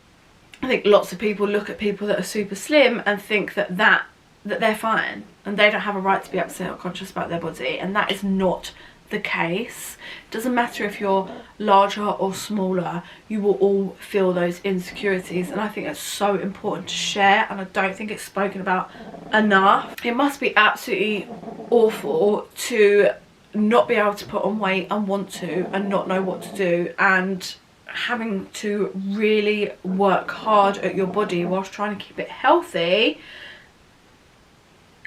think lots of people look at people that are super slim and think that they're fine and they don't have a right to be upset or conscious about their body, and that is not the case. It doesn't matter if you're larger or smaller, you will all feel those insecurities, and I think it's so important to share, and I don't think it's spoken about enough. It must be absolutely awful to not be able to put on weight and want to, and not know what to do, and having to really work hard at your body whilst trying to keep it healthy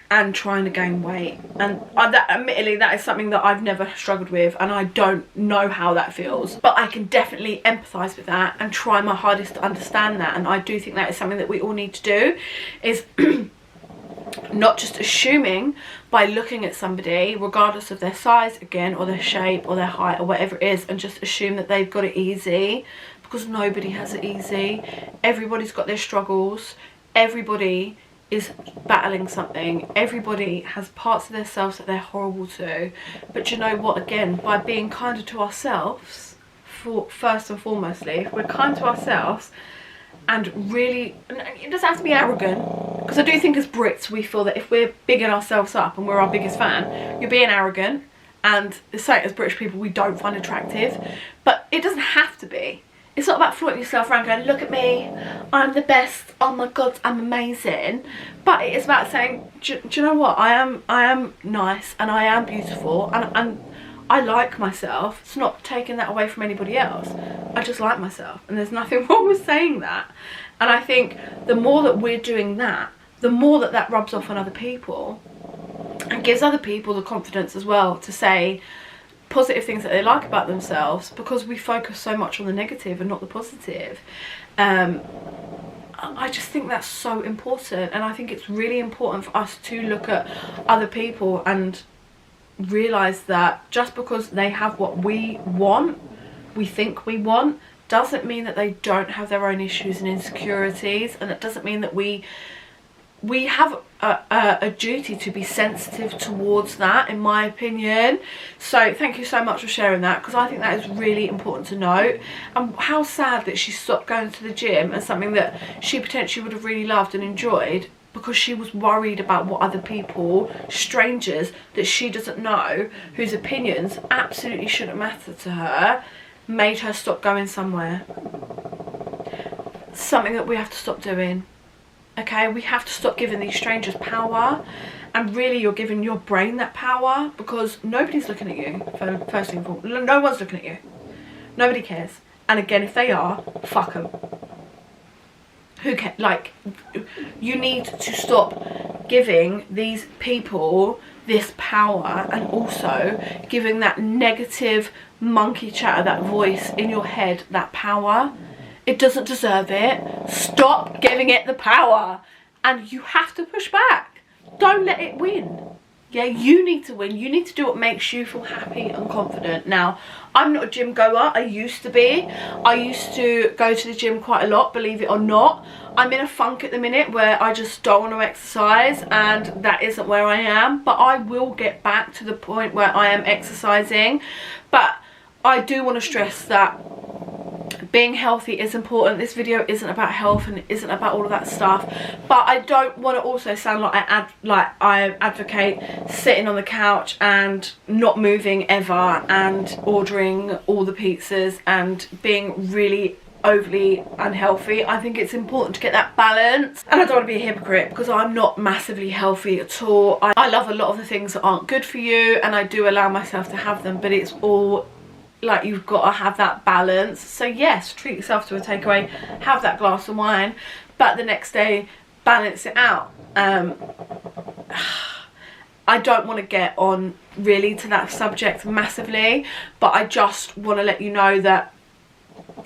and trying to gain weight. And admittedly, that is something that I've never struggled with, and I don't know how that feels, but I can definitely empathise with that and try my hardest to understand that. And I do think that is something that we all need to do, is not just assuming by looking at somebody, regardless of their size again, or their shape or their height or whatever it is, and just assume that they've got it easy, because nobody has it easy. Everybody's got their struggles. Everybody is battling something. Everybody has parts of themselves that they're horrible to. But you know what, again, by being kinder to ourselves, first and foremostly, if we're kind to ourselves and really, it doesn't have to be arrogant, because I do think as Brits we feel that if we're bigging ourselves up and we're our biggest fan, you're being arrogant, and it's something as British people we don't find attractive. But it doesn't have to be. It's not about flaunting yourself around going, look at me, I'm the best, oh my god, I'm amazing. But it's about saying, do you know what, I am nice, and I am beautiful, and I like myself. It's not taking that away from anybody else. I just like myself, and there's nothing wrong with saying that. And I think the more that we're doing that, the more that rubs off on other people, and gives other people the confidence as well to say positive things that they like about themselves, because we focus so much on the negative and not the positive. I just think that's so important, and I think it's really important for us to look at other people and realise that just because they have what we want, we think we want, doesn't mean that they don't have their own issues and insecurities, and it doesn't mean that we have a duty to be sensitive towards that, in my opinion. So thank you so much for sharing that, because I think that is really important to note. And how sad that she stopped going to the gym, and something that she potentially would have really loved and enjoyed, because she was worried about what other people, strangers that she doesn't know, whose opinions absolutely shouldn't matter to her, made her stop going somewhere. Something that we have to stop doing. Okay, we have to stop giving these strangers power, and really you're giving your brain that power, because nobody's looking at you, first thing of all. No one's looking at you. Nobody cares. And again, if they are, fuck them. Who cares? Like, you need to stop giving these people this power, and also giving that negative monkey chatter, that voice in your head, that power. It doesn't deserve it. Stop giving it the power. And you have to push back. Don't let it win. Yeah, you need to win. You need to do what makes you feel happy and confident. Now, I'm not a gym goer. I used to be. I used to go to the gym quite a lot, believe it or not. I'm in a funk at the minute where I just don't want to exercise, and that isn't where I am. But I will get back to the point where I am exercising. But I do want to stress that being healthy is important. This video isn't about health and it isn't about all of that stuff, but I don't want to also sound like I advocate sitting on the couch and not moving ever and ordering all the pizzas and being really overly unhealthy. I think it's important to get that balance, and I don't want to be a hypocrite because I'm not massively healthy at all. I love a lot of the things that aren't good for you, and I do allow myself to have them, but it's all like, you've got to have that balance. So yes, treat yourself to a takeaway, have that glass of wine, but the next day balance it out. I don't want to get on really to that subject massively, but I just want to let you know that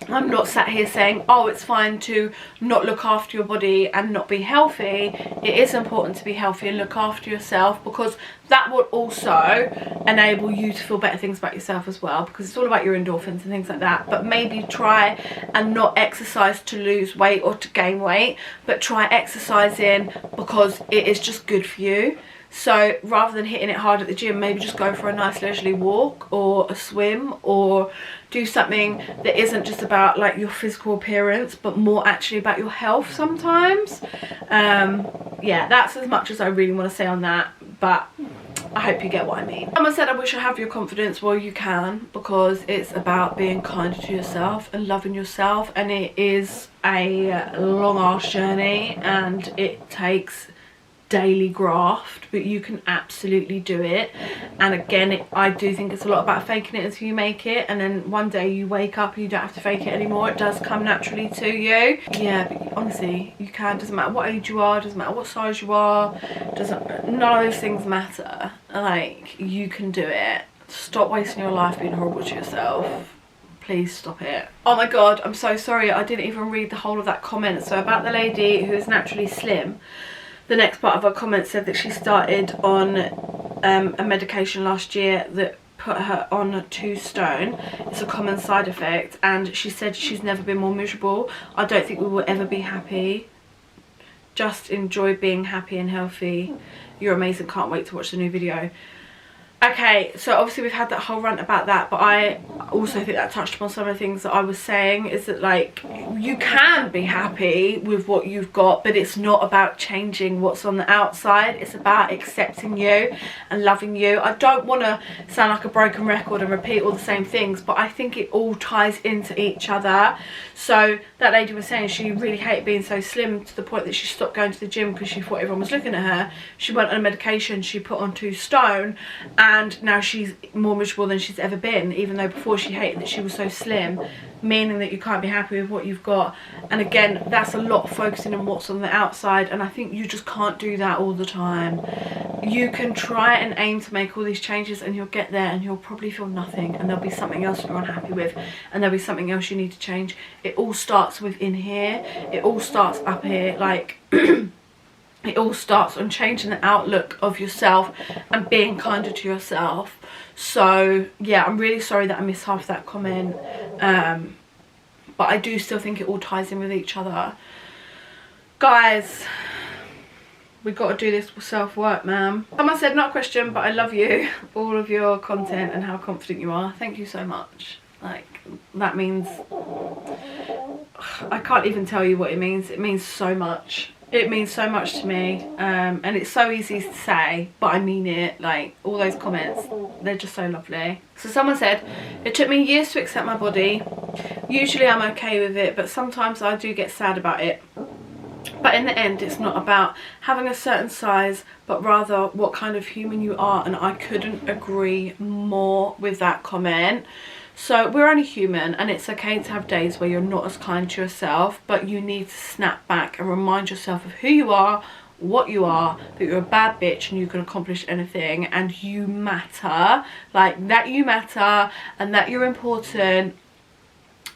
I'm not sat here saying, oh, it's fine to not look after your body and not be healthy. It is important to be healthy and look after yourself, because that will also enable you to feel better things about yourself as well, because it's all about your endorphins and things like that. But maybe try and not exercise to lose weight or to gain weight, but try exercising because it is just good for you. So rather than hitting it hard at the gym, maybe just go for a nice leisurely walk or a swim, or do something that isn't just about like your physical appearance, but more actually about your health sometimes. Yeah, that's as much as I really want to say on that, but I hope you get what I mean. Someone said, I wish I have your confidence. Well, you can, because it's about being kind to yourself and loving yourself, and it is a long ass journey and it takes daily graft, but you can absolutely do it. And again, I do think it's a lot about faking it until you make it, and then one day you wake up and you don't have to fake it anymore. It does come naturally to you. Yeah, but honestly, you can. Doesn't matter what age you are, doesn't matter what size you are, none of those things matter. Like, you can do it. Stop wasting your life being horrible to yourself. Please stop it. Oh my god, I'm so sorry, I didn't even read the whole of that comment. So about the lady who is naturally slim, the next part of her comment said that she started on a medication last year that put her on 2 stone. It's a common side effect, and she said she's never been more miserable. I don't think we will ever be happy. Just enjoy being happy and healthy. You're amazing, can't wait to watch the new video. Okay, so obviously we've had that whole rant about that, but I also think that touched upon some of the things that I was saying, is that like, you can be happy with what you've got, but it's not about changing what's on the outside. It's about accepting you and loving you. I don't want to sound like a broken record and repeat all the same things, but I think it all ties into each other. So that lady was saying she really hated being so slim to the point that she stopped going to the gym because she thought everyone was looking at her. She went on a medication, she put on 2 stone, and now she's more miserable than she's ever been, even though before she hated that she was so slim, meaning that you can't be happy with what you've got. And again, that's a lot focusing on what's on the outside, and I think you just can't do that all the time. You can try and aim to make all these changes, and you'll get there and you'll probably feel nothing, and there'll be something else you're unhappy with, and there'll be something else you need to change. It all starts within here. It all starts up here. Like it all starts on changing the outlook of yourself and being kinder to yourself. So yeah, I'm really sorry that I missed half that comment, but I do still think it all ties in with each other. Guys, we got to do this self-work, man. Someone said, not a question, but I love you, all of your content and how confident you are. Thank you so much. Like, that means, I can't even tell you what it means. It means so much. It means so much to me, and it's so easy to say, but I mean it. Like, all those comments, they're just so lovely. So someone said, it took me years to accept my body. Usually I'm okay with it, but sometimes I do get sad about it. But in the end, it's not about having a certain size, but rather what kind of human you are. And I couldn't agree more with that comment. So we're only human, and it's okay to have days where you're not as kind to yourself, but you need to snap back and remind yourself of who you are, what you are, that you're a bad bitch and you can accomplish anything, and you matter. Like, that you matter, and that you're important,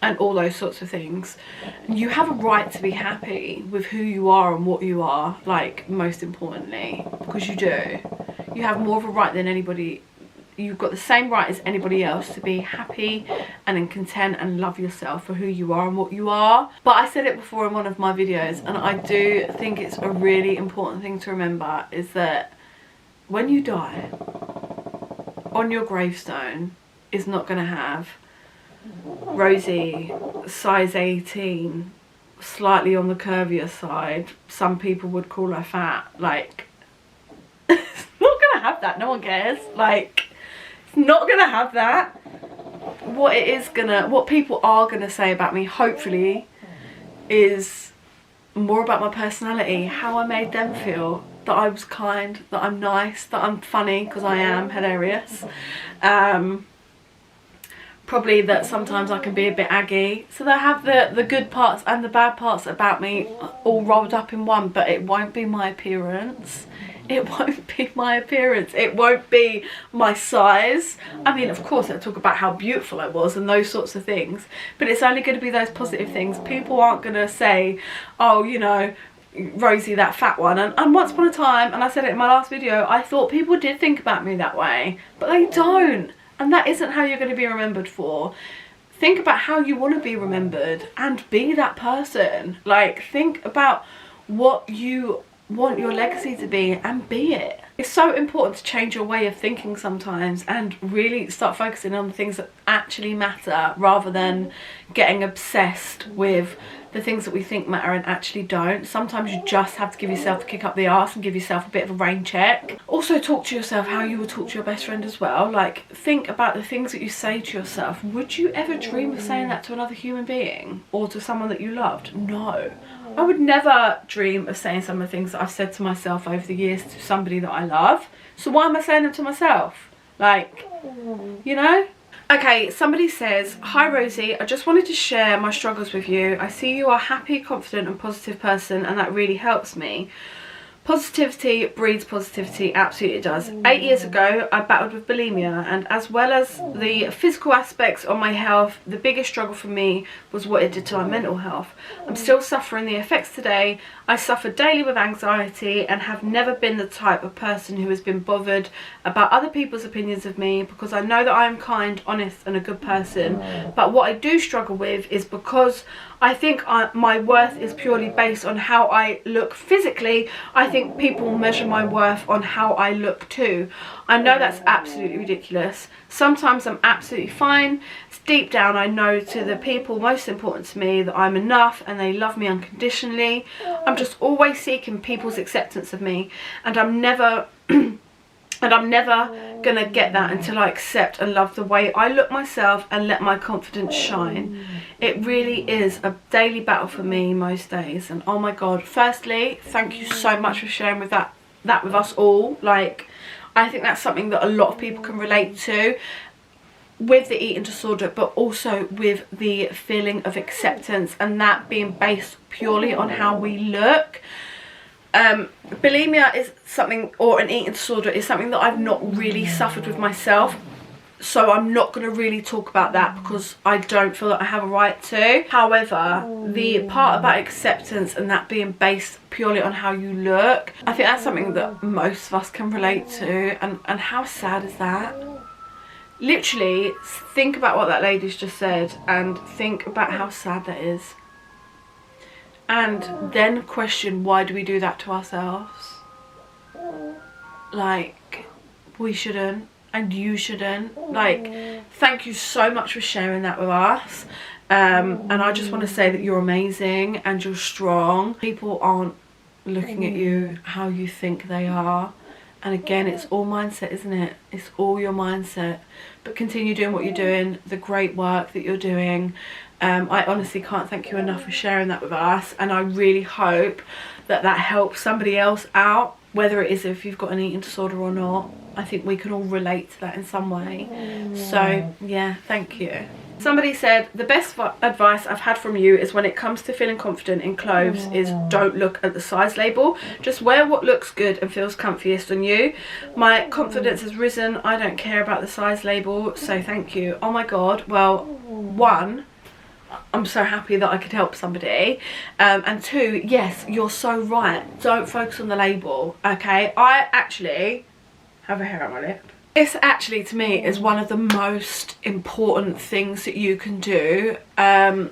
and all those sorts of things. And you have a right to be happy with who you are and what you are, like, most importantly, because you do. You have more of a right than anybody. You've got the same right as anybody else to be happy and in content and love yourself for who you are and what you are. But I said it before in one of my videos, and I do think it's a really important thing to remember, is that when you die, on your gravestone is not going to have Rosie, size 18, slightly on the curvier side. Some people would call her fat. Like, it's not gonna have that. No one cares. Like, it's not gonna have that. What people are gonna say about me, hopefully, is more about my personality, how I made them feel, that I was kind, that I'm nice, that I'm funny, because I am hilarious. Probably that sometimes I can be a bit aggy. So they have the good parts and the bad parts about me all rolled up in one, but it won't be my appearance. It won't be my appearance. It won't be my size. I mean, of course, I talk about how beautiful I was and those sorts of things, but it's only going to be those positive things. People aren't going to say, oh, you know, Rosie, that fat one. And once upon a time, and I said it in my last video, I thought people did think about me that way, but they don't. And that isn't how you're going to be remembered for. Think about how you want to be remembered and be that person. Like, think about what you want your legacy to be and be it. It's so important to change your way of thinking sometimes and really start focusing on the things that actually matter, rather than getting obsessed with the things that we think matter and actually don't. Sometimes you just have to give yourself a kick up the arse and give yourself a bit of a rain check. Also talk to yourself how you would talk to your best friend as well. Like, think about the things that you say to yourself. Would you ever dream of saying that to another human being or to someone that you loved? No. I would never dream of saying some of the things that I've said to myself over the years to somebody that I love. So why am I saying them to myself? Like, you know? Okay, somebody says, hi Rosie, I just wanted to share my struggles with you. I see you are a happy, confident and positive person, and that really helps me. Positivity breeds positivity, absolutely does. 8 years ago, I battled with bulimia, and as well as the physical aspects of my health, the biggest struggle for me was what it did to my mental health. I'm still suffering the effects today. I suffer daily with anxiety and have never been the type of person who has been bothered about other people's opinions of me, because I know that I am kind, honest and a good person. But what I do struggle with is because I think my worth is purely based on how I look physically. I think people measure my worth on how I look too. I know that's absolutely ridiculous. Sometimes I'm absolutely fine. Deep down I know to the people most important to me that I'm enough and they love me unconditionally. I'm just always seeking people's acceptance of me, and I'm never gonna get that until I accept and love the way I look myself and let my confidence shine. It really is a daily battle for me most days. And oh my god, firstly, thank you so much for sharing with that with us all. Like, I think that's something that a lot of people can relate to, with the eating disorder, but also with the feeling of acceptance, and that being based purely on how we look. Bulimia is something, or an eating disorder is something that I've not really suffered with myself, so I'm not going to really talk about that because I don't feel that I have a right to. However, the part about acceptance and that being based purely on how you look, I think that's something that most of us can relate to. And how sad is that? Literally think about what that lady's just said and think about how sad that is, and then question, why do we do that to ourselves? Like, we shouldn't, and you shouldn't. Like, thank you so much for sharing that with us, and I just want to say that you're amazing and you're strong. People aren't looking at you how you think they are. And again, it's all mindset, isn't it? It's all your mindset. But continue doing what you're doing, the great work that you're doing. I honestly can't thank you enough for sharing that with us. And I really hope that that helps somebody else out, whether it is if you've got an eating disorder or not. I think we can all relate to that in some way. So, yeah, thank you. Somebody said, the best advice I've had from you is when it comes to feeling confident in clothes is don't look at the size label. Just wear what looks good and feels comfiest on you. My confidence has risen. I don't care about the size label, so thank you. Oh my god. Well, one, I'm so happy that I could help somebody. And two, yes, you're so right. Don't focus on the label, okay? I actually have a hair on my lip. This actually, to me, is one of the most important things that you can do. An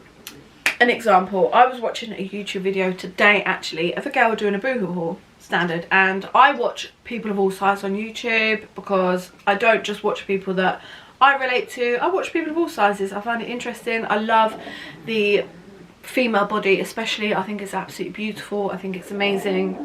example, I was watching a YouTube video today, actually, of a girl doing a boohoo haul, standard. And I watch people of all sizes on YouTube because I don't just watch people that I relate to. I watch people of all sizes. I find it interesting. I love the female body especially. I think it's absolutely beautiful. I think it's amazing.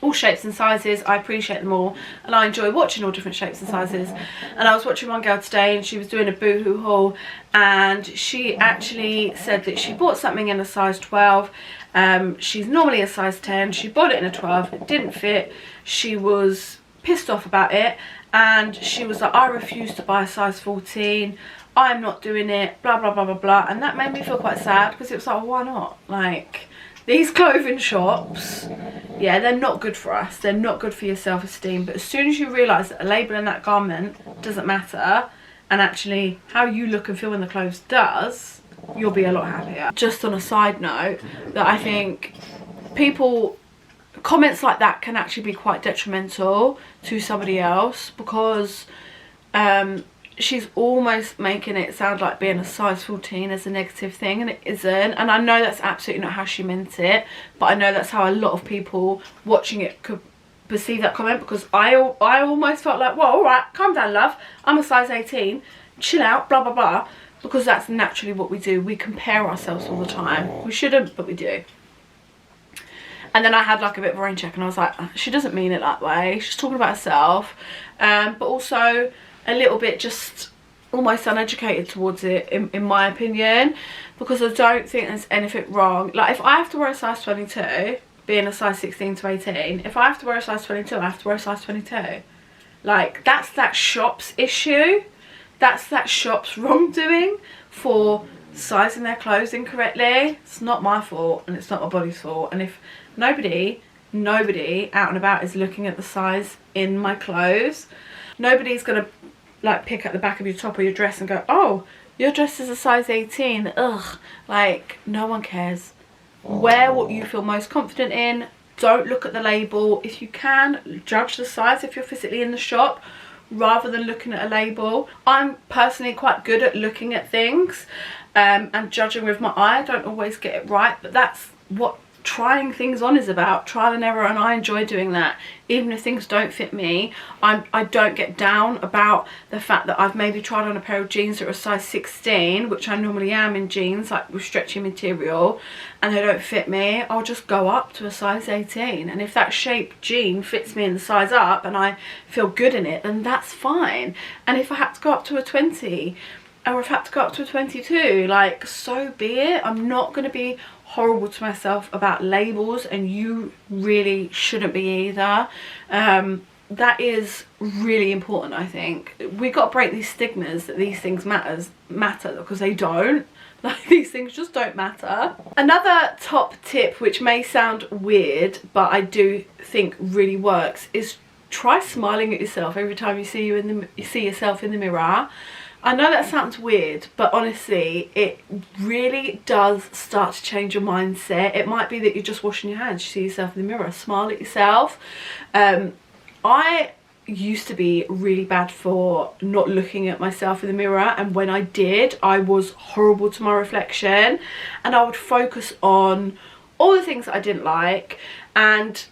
All shapes and sizes, I appreciate them all, and I enjoy watching all different shapes and sizes. And I was watching one girl today and she was doing a boohoo haul, and she actually said that she bought something in a size 12. She's normally a size 10. She bought it in a 12. It didn't fit. She was pissed off about it, and she was like, I refuse to buy a size 14. I'm not doing it, blah blah blah blah blah. And that made me feel quite sad, because it was like, well, why not? Like, these clothing shops, yeah, they're not good for us. They're not good for your self-esteem. But as soon as you realise that a label in that garment doesn't matter, and actually how you look and feel in the clothes does, you'll be a lot happier. Just on a side note, that I think comments like that can actually be quite detrimental to somebody else, because she's almost making it sound like being a size 14 is a negative thing, and it isn't. And I know that's absolutely not how she meant it, but I know that's how a lot of people watching it could perceive that comment, because I almost felt like, well, all right, calm down, love, I'm a size 18, chill out, blah blah blah, because that's naturally what we do. We compare ourselves all the time. We shouldn't, but we do. And then I had like a bit of a rain check, and I was like, she doesn't mean it that way, she's talking about herself. But also a little bit just almost uneducated towards it, in my opinion, because I don't think there's anything wrong. Like, if I have to wear a size 22, being a size 16 to 18, if I have to wear a size 22, I have to wear a size 22. Like, that's that shop's issue. That's that shop's wrongdoing for sizing their clothes incorrectly. It's not my fault, and it's not my body's fault. And if nobody out and about is looking at the size in my clothes, nobody's gonna like pick at the back of your top or your dress and go, oh, your dress is a size 18, ugh. Like, no one cares. Wear what you feel most confident in. Don't look at the label. If you can, judge the size if you're physically in the shop, rather than looking at a label. I'm personally quite good at looking at things and judging with my eye. I don't always get it right, but that's what trying things on is about, trial and error, and I enjoy doing that. Even if things don't fit me, I don't get down about the fact that I've maybe tried on a pair of jeans that are a size 16, which I normally am in jeans, like with stretchy material, and they don't fit me. I'll just go up to a size 18, and if that shape jean fits me in the size up and I feel good in it, then that's fine. And if I had to go up to a 20, or if I had to go up to a 22, like, so be it. I'm not going to be horrible to myself about labels, and you really shouldn't be either. That is really important. I think we got to break these stigmas that these things matter, because they don't. Like, these things just don't matter. Another top tip, which may sound weird but I do think really works, is try smiling at yourself every time you see yourself in the mirror. I know that sounds weird, but honestly, it really does start to change your mindset. It might be that you're just washing your hands, you see yourself in the mirror, smile at yourself. I used to be really bad for not looking at myself in the mirror, and when I did, I was horrible to my reflection, and I would focus on all the things that I didn't like. And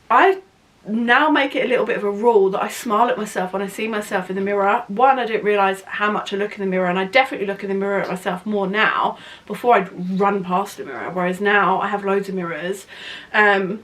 I now make it a little bit of a rule that I smile at myself when I see myself in the mirror. One, I didn't realise how much I look in the mirror, and I definitely look in the mirror at myself more now. Before, I'd run past the mirror, whereas now I have loads of mirrors. And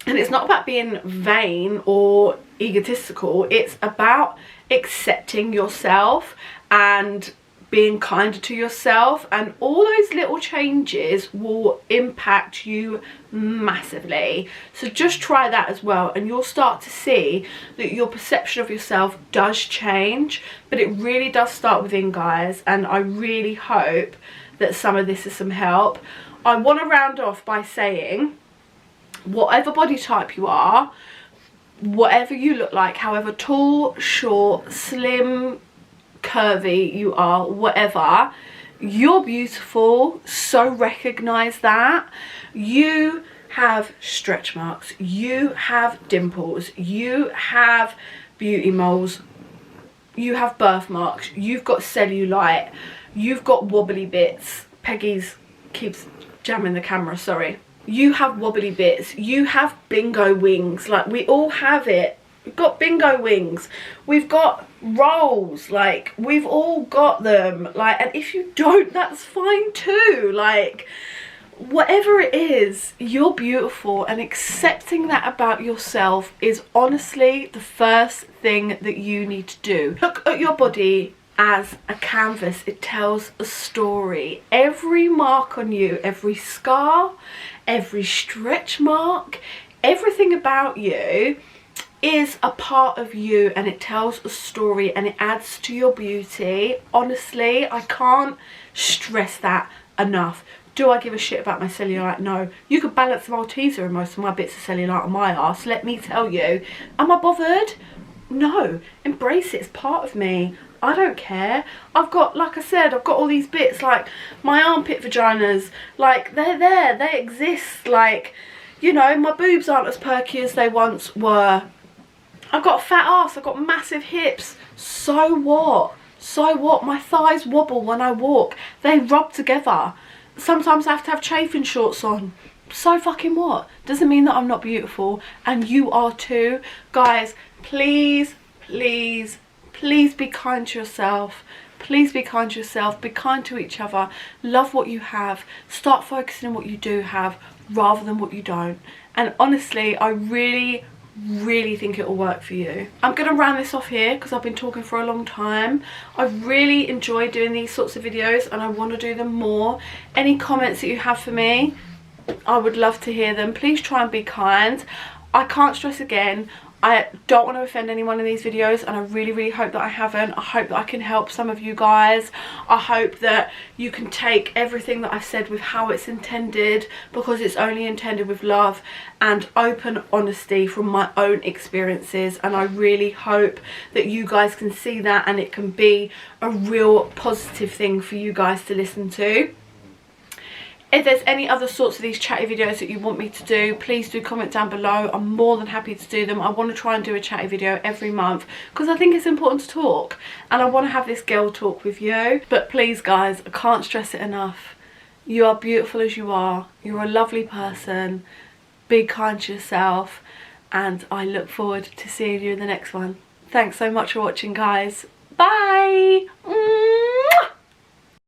it's not about being vain or egotistical, it's about accepting yourself and being kinder to yourself, and all those little changes will impact you massively. So just try that as well, and you'll start to see that your perception of yourself does change. But it really does start within, guys, and I really hope that some of this is some help. I want to round off by saying, whatever body type you are, whatever you look like, however tall, short, slim, curvy you are, whatever, you're beautiful. So recognize that. You have stretch marks, you have dimples, you have beauty moles, you have birthmarks, you've got cellulite, you've got wobbly bits. Peggy's keeps jamming the camera, sorry. You have wobbly bits, you have bingo wings. Like, we all have it. we've got bingo wings, we've got rolls, like we've all got them, like, and if you don't, that's fine too. Like, whatever it is, you're beautiful, and accepting that about yourself is honestly the first thing that you need to do. Look at your body as a canvas. It tells a story. Every mark on you, every scar, every stretch mark, everything about you is a part of you, and it tells a story and it adds to your beauty. Honestly, I can't stress that enough. Do I give a shit about my cellulite? No. You could balance the Malteser and most of my bits of cellulite on my arse, let me tell you. Am I bothered? No. Embrace it, it's part of me. I don't care. I've got, like I said, I've got all these bits, like my armpit vaginas, like they're there, they exist. Like, you know, my boobs aren't as perky as they once were. I've got a fat ass, I've got massive hips. So what? So what? My thighs wobble when I walk. They rub together. Sometimes I have to have chafing shorts on. So fucking what? Doesn't mean that I'm not beautiful, and you are too. Guys, please, please, please be kind to yourself. Please be kind to yourself. Be kind to each other. Love what you have. Start focusing on what you do have rather than what you don't. And honestly, I really think it will work for you. I'm gonna round this off here because I've been talking for a long time. I really enjoy doing these sorts of videos and I want to do them more. Any comments that you have for me, I would love to hear them. Please try and be kind. I can't stress again, I don't want to offend anyone in these videos, and I really hope that I haven't. I hope that I can help some of you guys. I hope that you can take everything that I've said with how it's intended, because it's only intended with love and open honesty from my own experiences, and I really hope that you guys can see that and it can be a real positive thing for you guys to listen to. If there's any other sorts of these chatty videos that you want me to do, please do comment down below. I'm more than happy to do them. I want to try and do a chatty video every month because I think it's important to talk, and I want to have this girl talk with you. But please guys, I can't stress it enough. You are beautiful as you are. You're a lovely person. Be kind to yourself, and I look forward to seeing you in the next one. Thanks so much for watching, guys. Bye. Mwah!